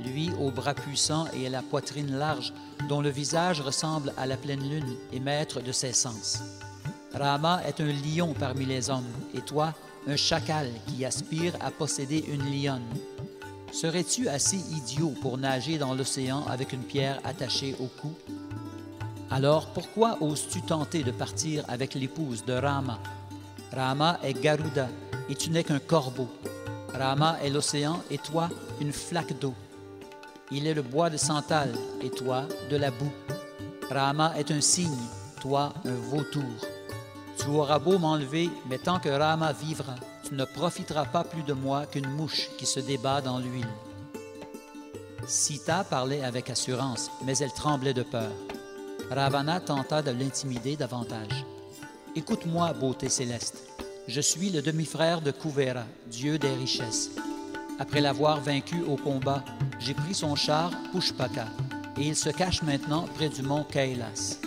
Lui aux bras puissants et à la poitrine large, dont le visage ressemble à la pleine lune et maître de ses sens. Rama est un lion parmi les hommes, et toi, un chacal qui aspire à posséder une lionne. Serais-tu assez idiot pour nager dans l'océan avec une pierre attachée au cou? Alors pourquoi oses-tu tenter de partir avec l'épouse de Rama? Rama est Garuda, et tu n'es qu'un corbeau. Rama est l'océan, et toi, une flaque d'eau. Il est le bois de santal, et toi, de la boue. Rama est un cygne, toi, un vautour. Tu auras beau m'enlever, mais tant que Rama vivra, tu ne profiteras pas plus de moi qu'une mouche qui se débat dans l'huile. » Sita parlait avec assurance, mais elle tremblait de peur. Ravana tenta de l'intimider davantage. « Écoute-moi, beauté céleste. Je suis le demi-frère de Kuvera, dieu des richesses. Après l'avoir vaincu au combat, j'ai pris son char Pushpaka, et il se cache maintenant près du mont Kailas.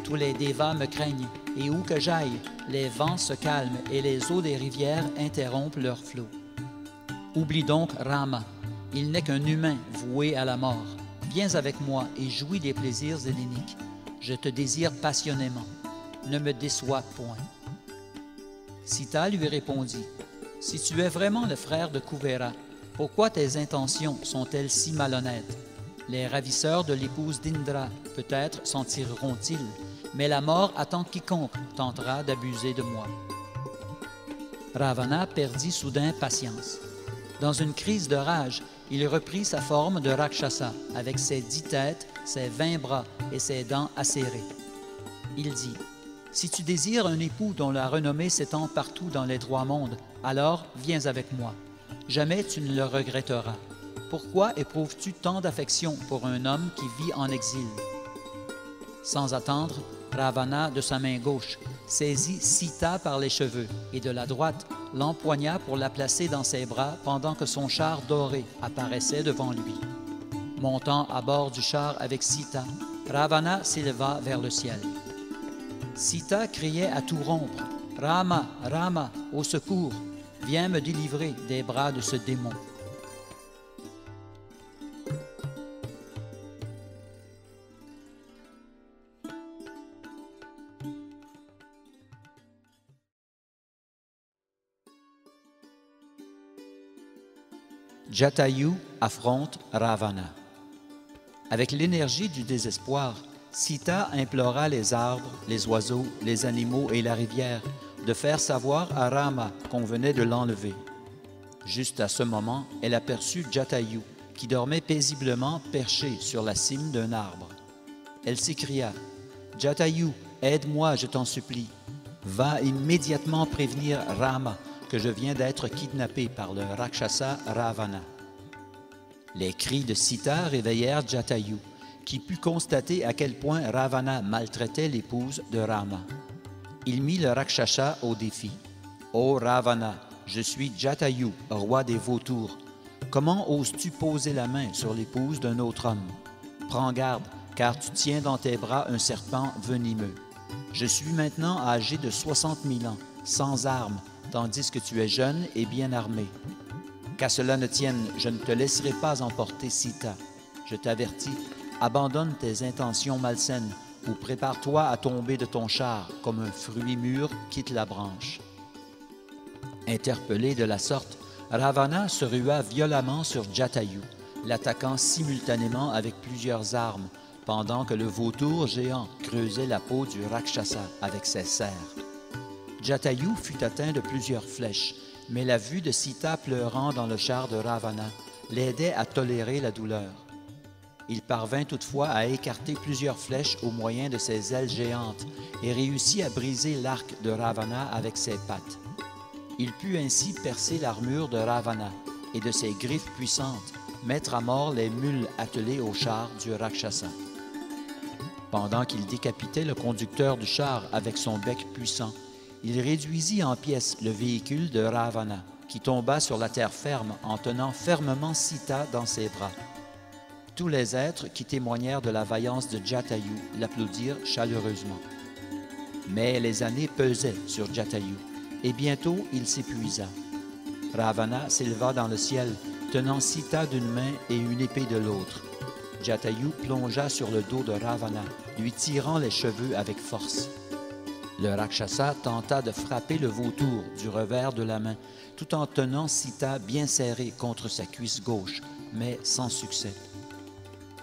Tous les dévas me craignent, et où que j'aille, les vents se calment et les eaux des rivières interrompent leur flot. Oublie donc Rama, il n'est qu'un humain voué à la mort. Viens avec moi et jouis des plaisirs helléniques. Je te désire passionnément. Ne me déçois point. » Sita lui répondit, « Si tu es vraiment le frère de Kuvera, pourquoi tes intentions sont-elles si malhonnêtes? Les ravisseurs de l'épouse d'Indra, peut-être s'en tireront-ils, mais la mort attend quiconque tentera d'abuser de moi. » Ravana perdit soudain patience. Dans une crise de rage, il reprit sa forme de Rakshasa, avec ses 10 têtes, ses 20 bras et ses dents acérées. Il dit, « Si tu désires un époux dont la renommée s'étend partout dans les 3 mondes, alors viens avec moi. Jamais tu ne le regretteras. Pourquoi éprouves-tu tant d'affection pour un homme qui vit en exil? » Sans attendre, Ravana, de sa main gauche, saisit Sita par les cheveux et de la droite l'empoigna pour la placer dans ses bras pendant que son char doré apparaissait devant lui. Montant à bord du char avec Sita, Ravana s'éleva vers le ciel. Sita criait à tout rompre, « Rama, Rama, au secours, viens me délivrer des bras de ce démon. » Jatayu affronte Ravana. Avec l'énergie du désespoir, Sita implora les arbres, les oiseaux, les animaux et la rivière de faire savoir à Rama qu'on venait de l'enlever. Juste à ce moment, elle aperçut Jatayu, qui dormait paisiblement perché sur la cime d'un arbre. Elle s'écria, « Jatayu, aide-moi, je t'en supplie. Va immédiatement prévenir Rama que je viens d'être kidnappé par le Rakshasa Ravana. » Les cris de Sita réveillèrent Jatayu, qui put constater à quel point Ravana maltraitait l'épouse de Rama. Il mit le Rakshasa au défi. « Ô Ravana, je suis Jatayu, roi des vautours. Comment oses-tu poser la main sur l'épouse d'un autre homme? Prends garde, car tu tiens dans tes bras un serpent venimeux. Je suis maintenant âgé de 60 000 ans, sans armes, tandis que tu es jeune et bien armé. Qu'à cela ne tienne, je ne te laisserai pas emporter Sita. Je t'avertis, abandonne tes intentions malsaines ou prépare-toi à tomber de ton char comme un fruit mûr quitte la branche. » Interpellé de la sorte, Ravana se rua violemment sur Jatayu, l'attaquant simultanément avec plusieurs armes, pendant que le vautour géant creusait la peau du Rakshasa avec ses serres. Jatayu fut atteint de plusieurs flèches, mais la vue de Sita pleurant dans le char de Ravana l'aidait à tolérer la douleur. Il parvint toutefois à écarter plusieurs flèches au moyen de ses ailes géantes et réussit à briser l'arc de Ravana avec ses pattes. Il put ainsi percer l'armure de Ravana et de ses griffes puissantes mettre à mort les mules attelées au char du Rakshasa. Pendant qu'il décapitait le conducteur du char avec son bec puissant, il réduisit en pièces le véhicule de Ravana qui tomba sur la terre ferme en tenant fermement Sita dans ses bras. Tous les êtres qui témoignèrent de la vaillance de Jatayu l'applaudirent chaleureusement. Mais les années pesaient sur Jatayu, et bientôt il s'épuisa. Ravana s'éleva dans le ciel, tenant Sita d'une main et une épée de l'autre. Jatayu plongea sur le dos de Ravana, lui tirant les cheveux avec force. Le Rakshasa tenta de frapper le vautour du revers de la main, tout en tenant Sita bien serrée contre sa cuisse gauche, mais sans succès.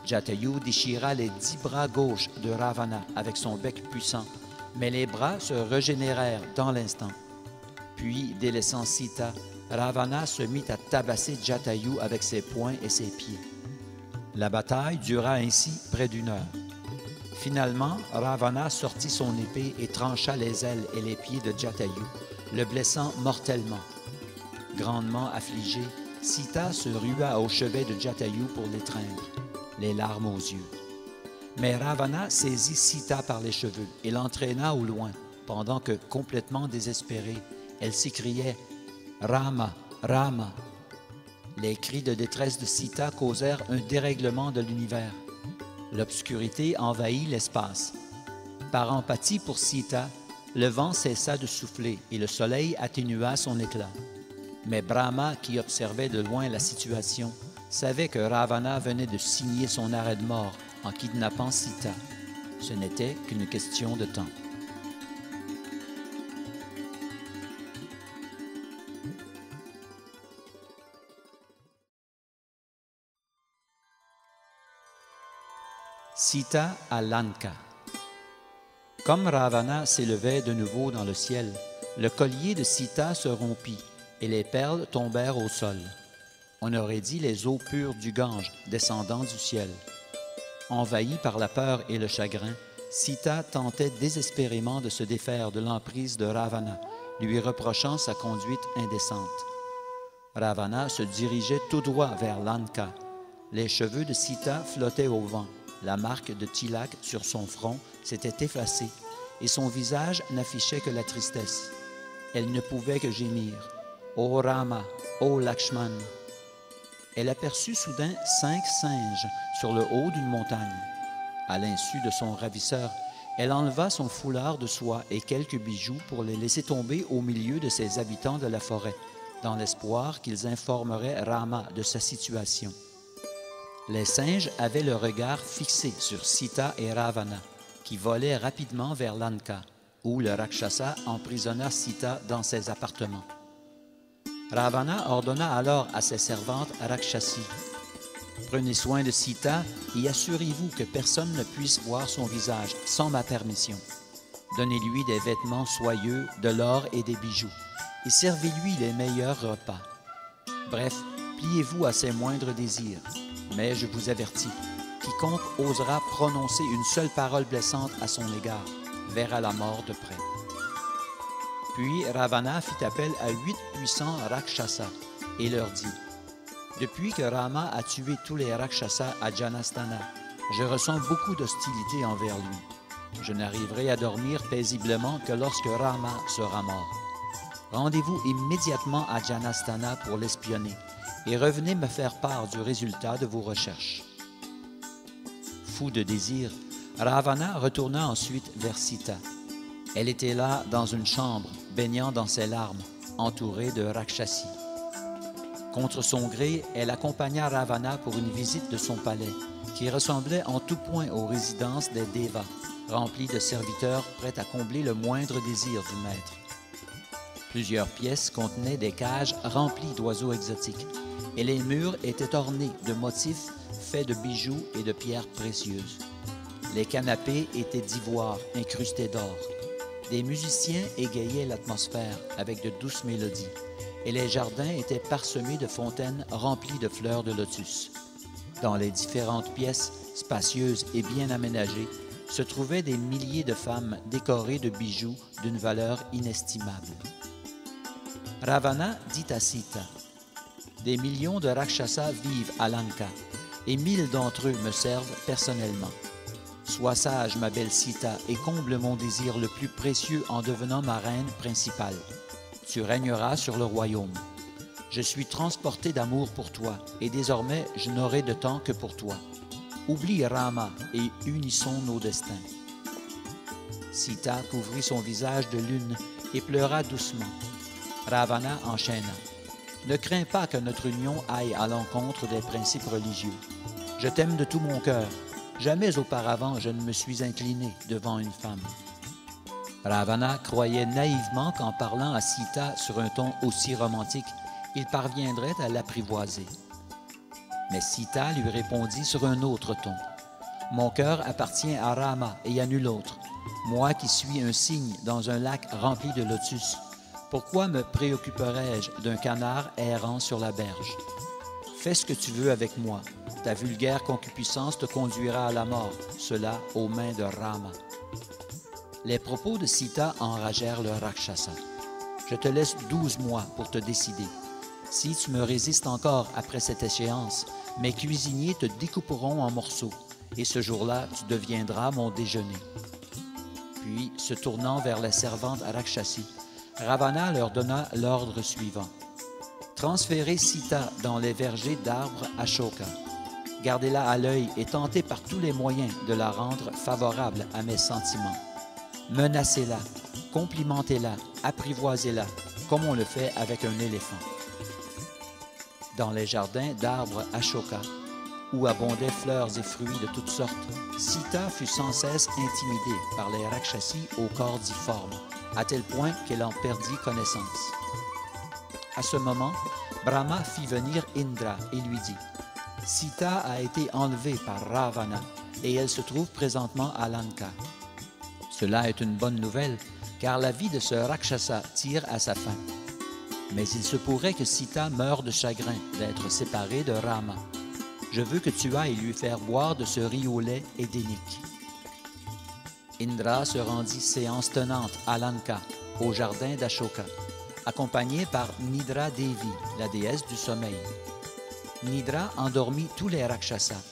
Jatayu déchira les 10 bras gauches de Ravana avec son bec puissant, mais les bras se régénérèrent dans l'instant. Puis, délaissant Sita, Ravana se mit à tabasser Jatayu avec ses poings et ses pieds. La bataille dura ainsi près d'1 heure. Finalement, Ravana sortit son épée et trancha les ailes et les pieds de Jatayu, le blessant mortellement. Grandement affligé, Sita se rua au chevet de Jatayu pour l'étreindre, les larmes aux yeux. Mais Ravana saisit Sita par les cheveux et l'entraîna au loin, pendant que, complètement désespérée, elle s'écriait « Rama, Rama ». Les cris de détresse de Sita causèrent un dérèglement de l'univers. L'obscurité envahit l'espace. Par empathie pour Sita, le vent cessa de souffler et le soleil atténua son éclat. Mais Brahma, qui observait de loin la situation, savait que Ravana venait de signer son arrêt de mort en kidnappant Sita. Ce n'était qu'une question de temps. Sita à Lanka. Comme Ravana s'élevait de nouveau dans le ciel, le collier de Sita se rompit et les perles tombèrent au sol. On aurait dit les eaux pures du Gange descendant du ciel. Envahie par la peur et le chagrin, Sita tentait désespérément de se défaire de l'emprise de Ravana, lui reprochant sa conduite indécente. Ravana se dirigeait tout droit vers Lanka. Les cheveux de Sita flottaient au vent. La marque de Tilak sur son front s'était effacée et son visage n'affichait que la tristesse. Elle ne pouvait que gémir. « Ô Rama, ô Lakshman !» Elle aperçut soudain 5 singes sur le haut d'une montagne. À l'insu de son ravisseur, elle enleva son foulard de soie et quelques bijoux pour les laisser tomber au milieu de ses habitants de la forêt, dans l'espoir qu'ils informeraient Rama de sa situation. Les singes avaient le regard fixé sur Sita et Ravana, qui volaient rapidement vers Lanka, où le Rakshasa emprisonna Sita dans ses appartements. Ravana ordonna alors à ses servantes Rakshasi: « Prenez soin de Sita et assurez-vous que personne ne puisse voir son visage sans ma permission. Donnez-lui des vêtements soyeux, de l'or et des bijoux, et servez-lui les meilleurs repas. Bref, pliez-vous à ses moindres désirs. Mais je vous avertis, quiconque osera prononcer une seule parole blessante à son égard verra la mort de près. » Puis Ravana fit appel à 8 puissants Rakshasas et leur dit: « Depuis que Rama a tué tous les Rakshasas à Janasthana, je ressens beaucoup d'hostilité envers lui. Je n'arriverai à dormir paisiblement que lorsque Rama sera mort. Rendez-vous immédiatement à Janasthana pour l'espionner et revenez me faire part du résultat de vos recherches. » Fou de désir, Ravana retourna ensuite vers Sita. Elle était là dans une chambre, baignant dans ses larmes, entourée de Rakshasi. Contre son gré, elle accompagna Ravana pour une visite de son palais, qui ressemblait en tout point aux résidences des Devas, remplies de serviteurs prêts à combler le moindre désir du maître. Plusieurs pièces contenaient des cages remplies d'oiseaux exotiques, et les murs étaient ornés de motifs faits de bijoux et de pierres précieuses. Les canapés étaient d'ivoire incrustés d'or. Des musiciens égayaient l'atmosphère avec de douces mélodies, et les jardins étaient parsemés de fontaines remplies de fleurs de lotus. Dans les différentes pièces, spacieuses et bien aménagées, se trouvaient des milliers de femmes décorées de bijoux d'une valeur inestimable. Ravana dit à Sita: « Des millions de Rakshasas vivent à Lanka, et 1000 d'entre eux me servent personnellement. Sois sage, ma belle Sita, et comble mon désir le plus précieux en devenant ma reine principale. Tu régneras sur le royaume. Je suis transporté d'amour pour toi, et désormais je n'aurai de temps que pour toi. Oublie Rama et unissons nos destins. Sita couvrit son visage de lune et pleura doucement. Ravana enchaîna. Ne crains pas que notre union aille à l'encontre des principes religieux. Je t'aime de tout mon cœur. Jamais auparavant je ne me suis incliné devant une femme. Ravana croyait naïvement qu'en parlant à Sita sur un ton aussi romantique, il parviendrait à l'apprivoiser. Mais Sita lui répondit sur un autre ton. « Mon cœur appartient à Rama et à nul autre. Moi qui suis un cygne dans un lac rempli de lotus, pourquoi me préoccuperais-je d'un canard errant sur la berge? Fais ce que tu veux avec moi. Ta vulgaire concupiscence te conduira à la mort, cela aux mains de Rama. » Les propos de Sita enragèrent le Rakshasa. « Je te laisse 12 mois pour te décider. Si tu me résistes encore après cette échéance, mes cuisiniers te découperont en morceaux, et ce jour-là, tu deviendras mon déjeuner. » Puis, se tournant vers la servante Rakshasi, Ravana leur donna l'ordre suivant. « Transférez Sita dans les vergers d'arbres Ashoka. Gardez-la à l'œil et tentez par tous les moyens de la rendre favorable à mes sentiments. Menacez-la, complimentez-la, apprivoisez-la, comme on le fait avec un éléphant. » Dans les jardins d'arbres Ashoka, où abondaient fleurs et fruits de toutes sortes, Sita fut sans cesse intimidée par les Rakshasi au corps difforme, à tel point qu'elle en perdit connaissance. À ce moment, Brahma fit venir Indra et lui dit « Sita a été enlevée par Ravana et elle se trouve présentement à Lanka. Cela est une bonne nouvelle, car la vie de ce Rakshasa tire à sa fin. Mais il se pourrait que Sita meure de chagrin d'être séparée de Rama. Je veux que tu ailles lui faire boire de ce riz au lait édénique. » Indra se rendit séance tenante à Lanka, au jardin d'Ashoka, accompagné par Nidra Devi, la déesse du sommeil. Nidra endormit tous les Rakshasas,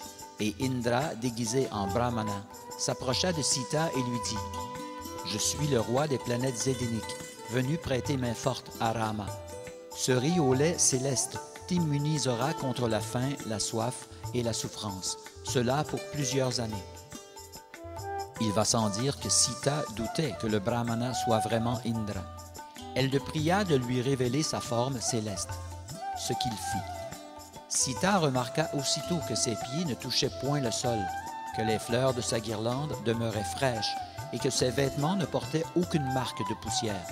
et Indra, déguisé en Brahmana, s'approcha de Sita et lui dit « Je suis le roi des planètes édéniques, venu prêter main forte à Rama. Ce riz au lait céleste t'immunisera contre la faim, la soif et la souffrance, cela pour plusieurs années. » Il va sans dire que Sita doutait que le Brahmana soit vraiment Indra. Elle le pria de lui révéler sa forme céleste, ce qu'il fit. Sita remarqua aussitôt que ses pieds ne touchaient point le sol, que les fleurs de sa guirlande demeuraient fraîches et que ses vêtements ne portaient aucune marque de poussière.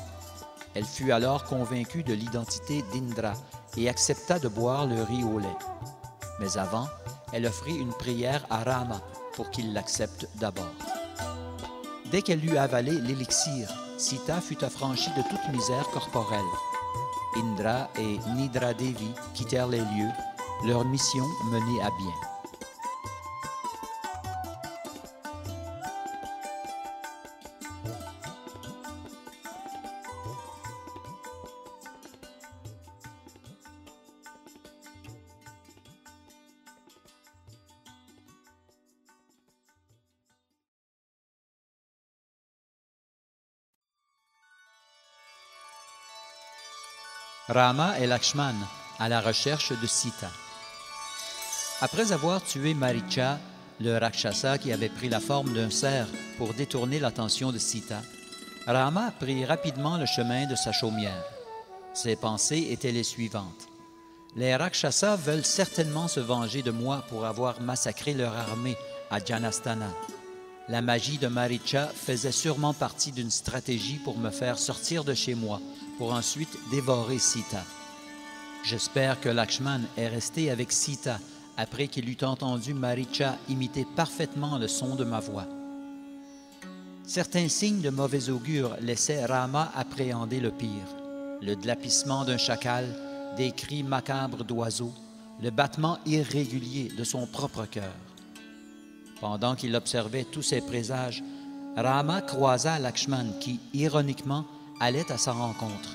Elle fut alors convaincue de l'identité d'Indra et accepta de boire le riz au lait. Mais avant, elle offrit une prière à Rama pour qu'il l'accepte d'abord. Dès qu'elle eut avalé l'élixir, Sita fut affranchie de toute misère corporelle. Indra et Nidra Devi quittèrent les lieux, leur mission menée à bien. Rama et Lakshman à la recherche de Sita. Après avoir tué Maricha, le Rakshasa qui avait pris la forme d'un cerf pour détourner l'attention de Sita, Rama prit rapidement le chemin de sa chaumière. Ses pensées étaient les suivantes. Les Rakshasas veulent certainement se venger de moi pour avoir massacré leur armée à Janasthana. La magie de Maricha faisait sûrement partie d'une stratégie pour me faire sortir de chez moi, pour ensuite dévorer Sita. J'espère que Lakshman est resté avec Sita après qu'il eut entendu Maricha imiter parfaitement le son de ma voix. Certains signes de mauvais augure laissaient Rama appréhender le pire. Le glapissement d'un chacal, des cris macabres d'oiseaux, le battement irrégulier de son propre cœur. Pendant qu'il observait tous ces présages, Rama croisa Lakshman qui, ironiquement, allait à sa rencontre.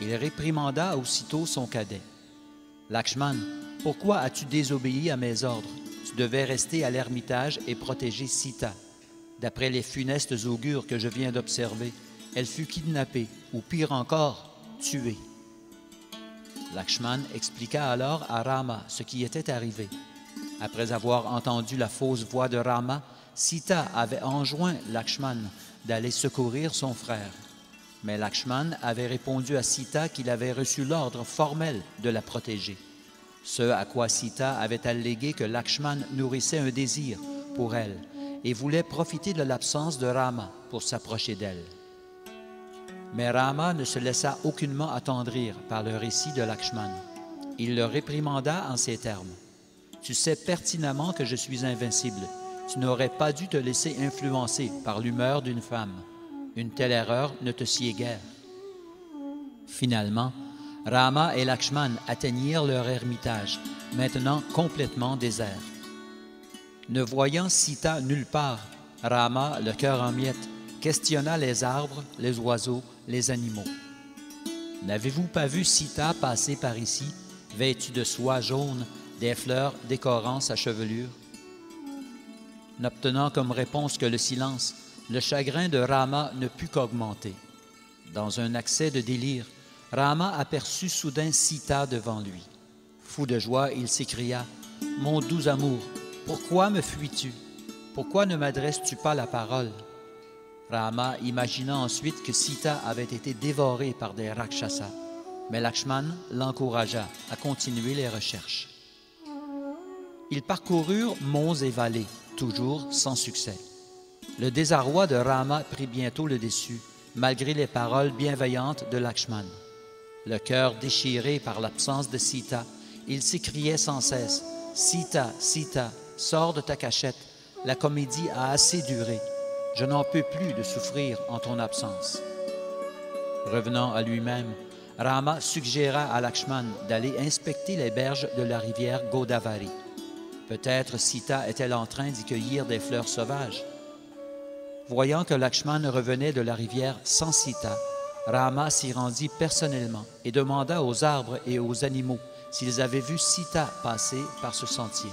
Il réprimanda aussitôt son cadet. « Lakshman, pourquoi as-tu désobéi à mes ordres? Tu devais rester à l'ermitage et protéger Sita. D'après les funestes augures que je viens d'observer, elle fut kidnappée, ou pire encore, tuée. » Lakshman expliqua alors à Rama ce qui était arrivé. Après avoir entendu la fausse voix de Rama, Sita avait enjoint Lakshman d'aller secourir son frère. Mais Lakshman avait répondu à Sita qu'il avait reçu l'ordre formel de la protéger. Ce à quoi Sita avait allégué que Lakshman nourrissait un désir pour elle et voulait profiter de l'absence de Rama pour s'approcher d'elle. Mais Rama ne se laissa aucunement attendrir par le récit de Lakshman. Il le réprimanda en ces termes. « Tu sais pertinemment que je suis invincible. Tu n'aurais pas dû te laisser influencer par l'humeur d'une femme. Une telle erreur ne te sied guère. » Finalement, Rama et Lakshman atteignirent leur ermitage, maintenant complètement désert. Ne voyant Sita nulle part, Rama, le cœur en miettes, questionna les arbres, les oiseaux, les animaux. « N'avez-vous pas vu Sita passer par ici, vêtue de soie jaune, des fleurs décorant sa chevelure? » N'obtenant comme réponse que le silence, le chagrin de Rama ne put qu'augmenter. Dans un accès de délire, Rama aperçut soudain Sita devant lui. Fou de joie, il s'écria « Mon doux amour, pourquoi me fuis-tu? Pourquoi ne m'adresses-tu pas la parole? » Rama imagina ensuite que Sita avait été dévorée par des Rakshasas, mais Lakshman l'encouragea à continuer les recherches. Ils parcoururent monts et vallées, toujours sans succès. Le désarroi de Rama prit bientôt le dessus, malgré les paroles bienveillantes de Lakshman. Le cœur déchiré par l'absence de Sita, il s'écriait sans cesse « Sita, Sita, sors de ta cachette, la comédie a assez duré. Je n'en peux plus de souffrir en ton absence. » Revenant à lui-même, Rama suggéra à Lakshman d'aller inspecter les berges de la rivière Godavari. Peut-être Sita est-elle en train d'y cueillir des fleurs sauvages. Voyant que Lakshman revenait de la rivière sans Sita, Rama s'y rendit personnellement et demanda aux arbres et aux animaux s'ils avaient vu Sita passer par ce sentier.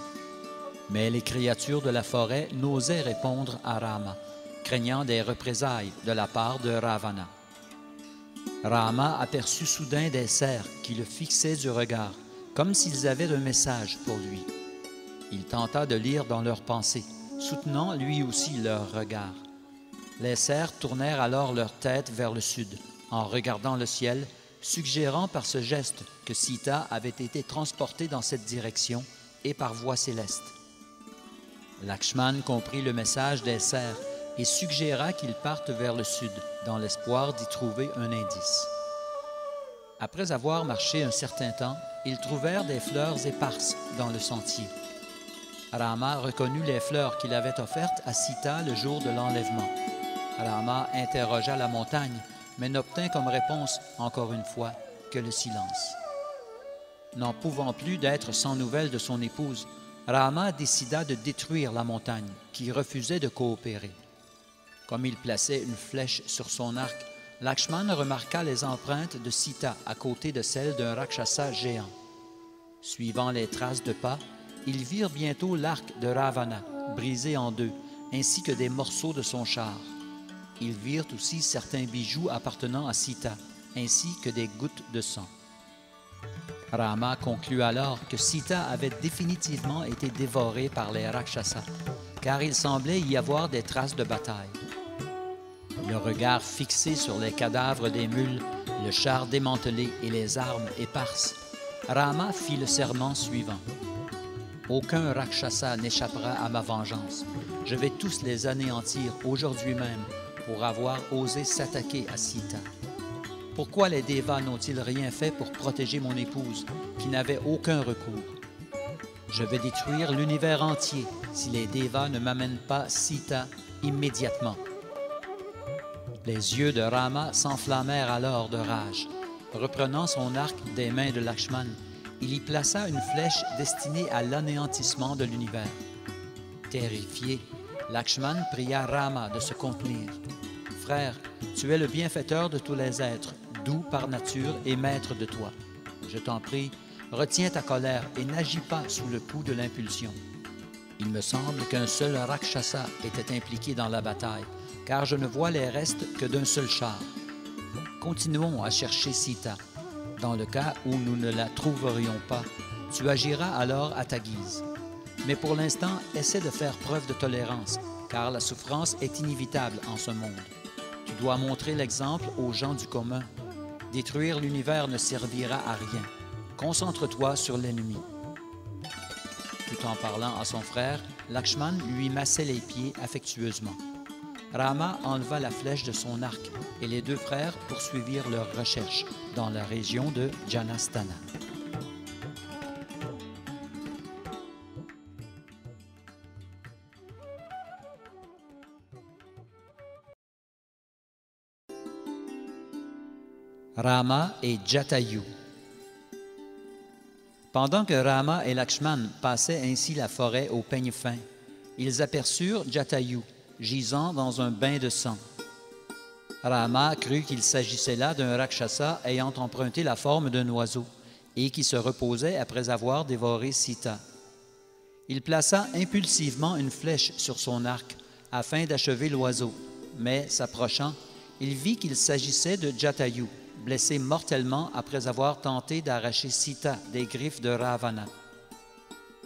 Mais les créatures de la forêt n'osaient répondre à Rama, craignant des représailles de la part de Ravana. Rama aperçut soudain des cerfs qui le fixaient du regard, comme s'ils avaient un message pour lui. Il tenta de lire dans leurs pensées, soutenant lui aussi leur regard. Les cerfs tournèrent alors leur tête vers le sud, en regardant le ciel, suggérant par ce geste que Sita avait été transportée dans cette direction et par voie céleste. Lakshman comprit le message des cerfs et suggéra qu'ils partent vers le sud, dans l'espoir d'y trouver un indice. Après avoir marché un certain temps, ils trouvèrent des fleurs éparses dans le sentier. Rama reconnut les fleurs qu'il avait offertes à Sita le jour de l'enlèvement. Rama interrogea la montagne, mais n'obtint comme réponse, encore une fois, que le silence. N'en pouvant plus d'être sans nouvelles de son épouse, Rama décida de détruire la montagne, qui refusait de coopérer. Comme il plaçait une flèche sur son arc, Lakshman remarqua les empreintes de Sita à côté de celles d'un Rakshasa géant. Suivant les traces de pas, ils virent bientôt l'arc de Ravana, brisé en deux, ainsi que des morceaux de son char. Ils virent aussi certains bijoux appartenant à Sita, ainsi que des gouttes de sang. Rama conclut alors que Sita avait définitivement été dévorée par les Rakshasas, car il semblait y avoir des traces de bataille. Le regard fixé sur les cadavres des mules, le char démantelé et les armes éparses, Rama fit le serment suivant. « Aucun Rakshasa n'échappera à ma vengeance. Je vais tous les anéantir aujourd'hui même pour avoir osé s'attaquer à Sita. Pourquoi les Devas n'ont-ils rien fait pour protéger mon épouse, qui n'avait aucun recours? Je vais détruire l'univers entier si les Devas ne m'amènent pas Sita immédiatement. » Les yeux de Rama s'enflammèrent alors de rage. Reprenant son arc des mains de Lakshman, il y plaça une flèche destinée à l'anéantissement de l'univers. Terrifié, Lakshman pria Rama de se contenir. « Frère, tu es le bienfaiteur de tous les êtres, doux par nature et maître de toi. Je t'en prie, retiens ta colère et n'agis pas sous le coup de l'impulsion. Il me semble qu'un seul Rakshasa était impliqué dans la bataille, car je ne vois les restes que d'un seul char. Continuons à chercher Sita. Dans le cas où nous ne la trouverions pas, tu agiras alors à ta guise. Mais pour l'instant, essaie de faire preuve de tolérance, car la souffrance est inévitable en ce monde. Tu dois montrer l'exemple aux gens du commun. Détruire l'univers ne servira à rien. Concentre-toi sur l'ennemi. » Tout en parlant à son frère, Lakshman lui massait les pieds affectueusement. Rama enleva la flèche de son arc et les deux frères poursuivirent leurs recherches dans la région de Janastana. Rama et Jatayu. Pendant que Rama et Lakshman passaient ainsi la forêt au peigne fin, ils aperçurent Jatayu gisant dans un bain de sang. Rama crut qu'il s'agissait là d'un Rakshasa ayant emprunté la forme d'un oiseau et qui se reposait après avoir dévoré Sita. Il plaça impulsivement une flèche sur son arc afin d'achever l'oiseau, mais s'approchant, il vit qu'il s'agissait de Jatayu, blessé mortellement après avoir tenté d'arracher Sita des griffes de Ravana.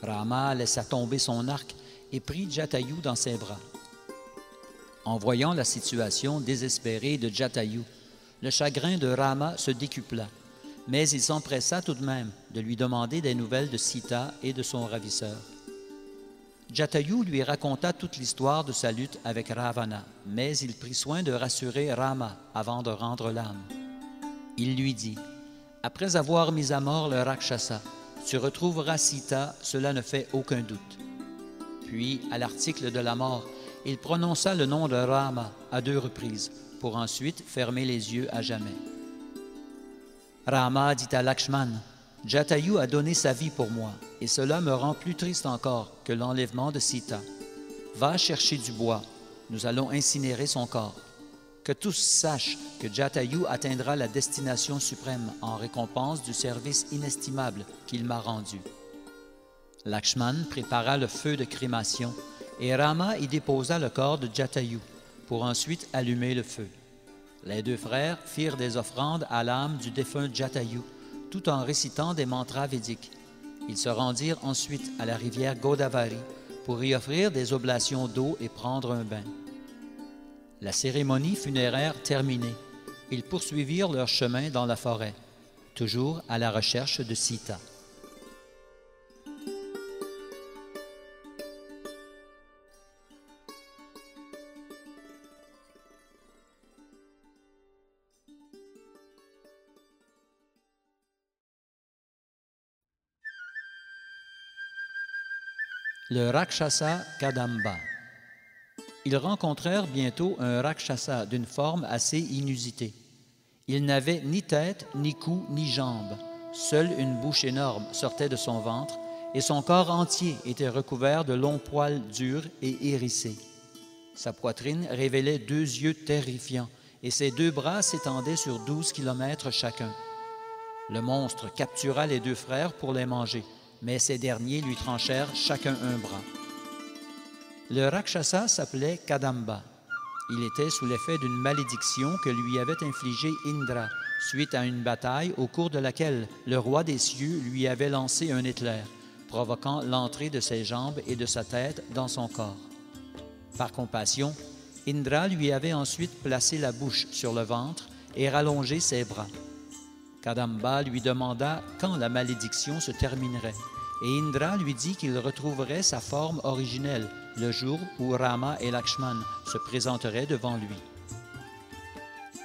Rama laissa tomber son arc et prit Jatayu dans ses bras. En voyant la situation désespérée de Jatayu, le chagrin de Rama se décupla, mais il s'empressa tout de même de lui demander des nouvelles de Sita et de son ravisseur. Jatayu lui raconta toute l'histoire de sa lutte avec Ravana, mais il prit soin de rassurer Rama avant de rendre l'âme. Il lui dit, « Après avoir mis à mort le Rakshasa, tu retrouveras Sita, cela ne fait aucun doute. » Puis, à l'article de la mort, il prononça le nom de Rama à 2 reprises, pour ensuite fermer les yeux à jamais. Rama dit à Lakshman, « Jatayu a donné sa vie pour moi, et cela me rend plus triste encore que l'enlèvement de Sita. Va chercher du bois, nous allons incinérer son corps. Que tous sachent que Jatayu atteindra la destination suprême en récompense du service inestimable qu'il m'a rendu. » Lakshman prépara le feu de crémation et Rama y déposa le corps de Jatayu pour ensuite allumer le feu. Les deux frères firent des offrandes à l'âme du défunt Jatayu tout en récitant des mantras védiques. Ils se rendirent ensuite à la rivière Godavari pour y offrir des oblations d'eau et prendre un bain. La cérémonie funéraire terminée, ils poursuivirent leur chemin dans la forêt, toujours à la recherche de Sita. Le Rakshasa Kadamba. Ils rencontrèrent bientôt un Rakshasa d'une forme assez inusitée. Il n'avait ni tête, ni cou, ni jambes. Seule une bouche énorme sortait de son ventre et son corps entier était recouvert de longs poils durs et hérissés. Sa poitrine révélait 2 yeux terrifiants et ses 2 bras s'étendaient sur 12 kilomètres chacun. Le monstre captura les 2 frères pour les manger, mais ces derniers lui tranchèrent chacun un bras. Le Rakshasa s'appelait Kadamba. Il était sous l'effet d'une malédiction que lui avait infligée Indra suite à une bataille au cours de laquelle le roi des cieux lui avait lancé un éclair, provoquant l'entrée de ses jambes et de sa tête dans son corps. Par compassion, Indra lui avait ensuite placé la bouche sur le ventre et rallongé ses bras. Kadamba lui demanda quand la malédiction se terminerait, et Indra lui dit qu'il retrouverait sa forme originelle le jour où Rama et Lakshman se présenteraient devant lui.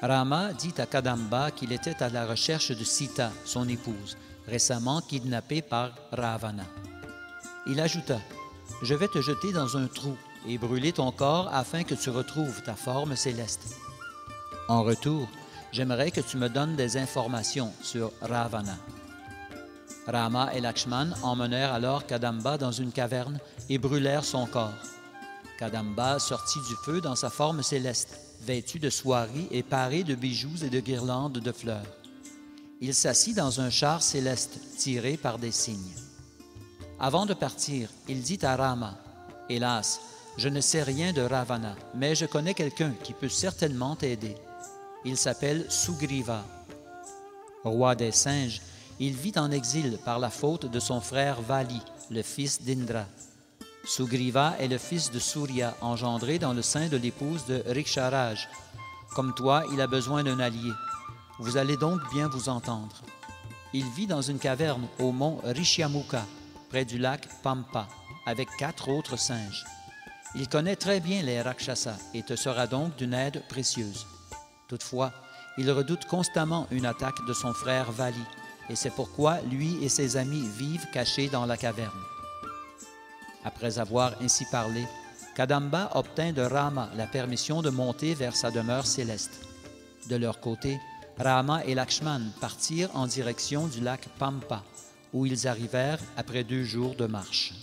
Rama dit à Kadamba qu'il était à la recherche de Sita, son épouse, récemment kidnappée par Ravana. Il ajouta, « Je vais te jeter dans un trou et brûler ton corps afin que tu retrouves ta forme céleste. En retour, j'aimerais que tu me donnes des informations sur Ravana. » Rama et Lakshman emmenèrent alors Kadamba dans une caverne et brûlèrent son corps. Kadamba sortit du feu dans sa forme céleste, vêtu de soieries et paré de bijoux et de guirlandes de fleurs. Il s'assit dans un char céleste tiré par des cygnes. Avant de partir, il dit à Rama, « Hélas, je ne sais rien de Ravana, mais je connais quelqu'un qui peut certainement t'aider. Il s'appelle Sugriva. » roi des singes, il vit en exil par la faute de son frère Vali, le fils d'Indra. Sugriva est le fils de Surya, engendré dans le sein de l'épouse de Riksharaj. Comme toi, il a besoin d'un allié. Vous allez donc bien vous entendre. Il vit dans une caverne au mont Rishyamukha, près du lac Pampa, avec 4 autres singes. Il connaît très bien les Rakshasas et te sera donc d'une aide précieuse. Toutefois, il redoute constamment une attaque de son frère Vali, et c'est pourquoi lui et ses amis vivent cachés dans la caverne. Après avoir ainsi parlé, Kadamba obtint de Rama la permission de monter vers sa demeure céleste. De leur côté, Rama et Lakshman partirent en direction du lac Pampa, où ils arrivèrent après 2 jours de marche.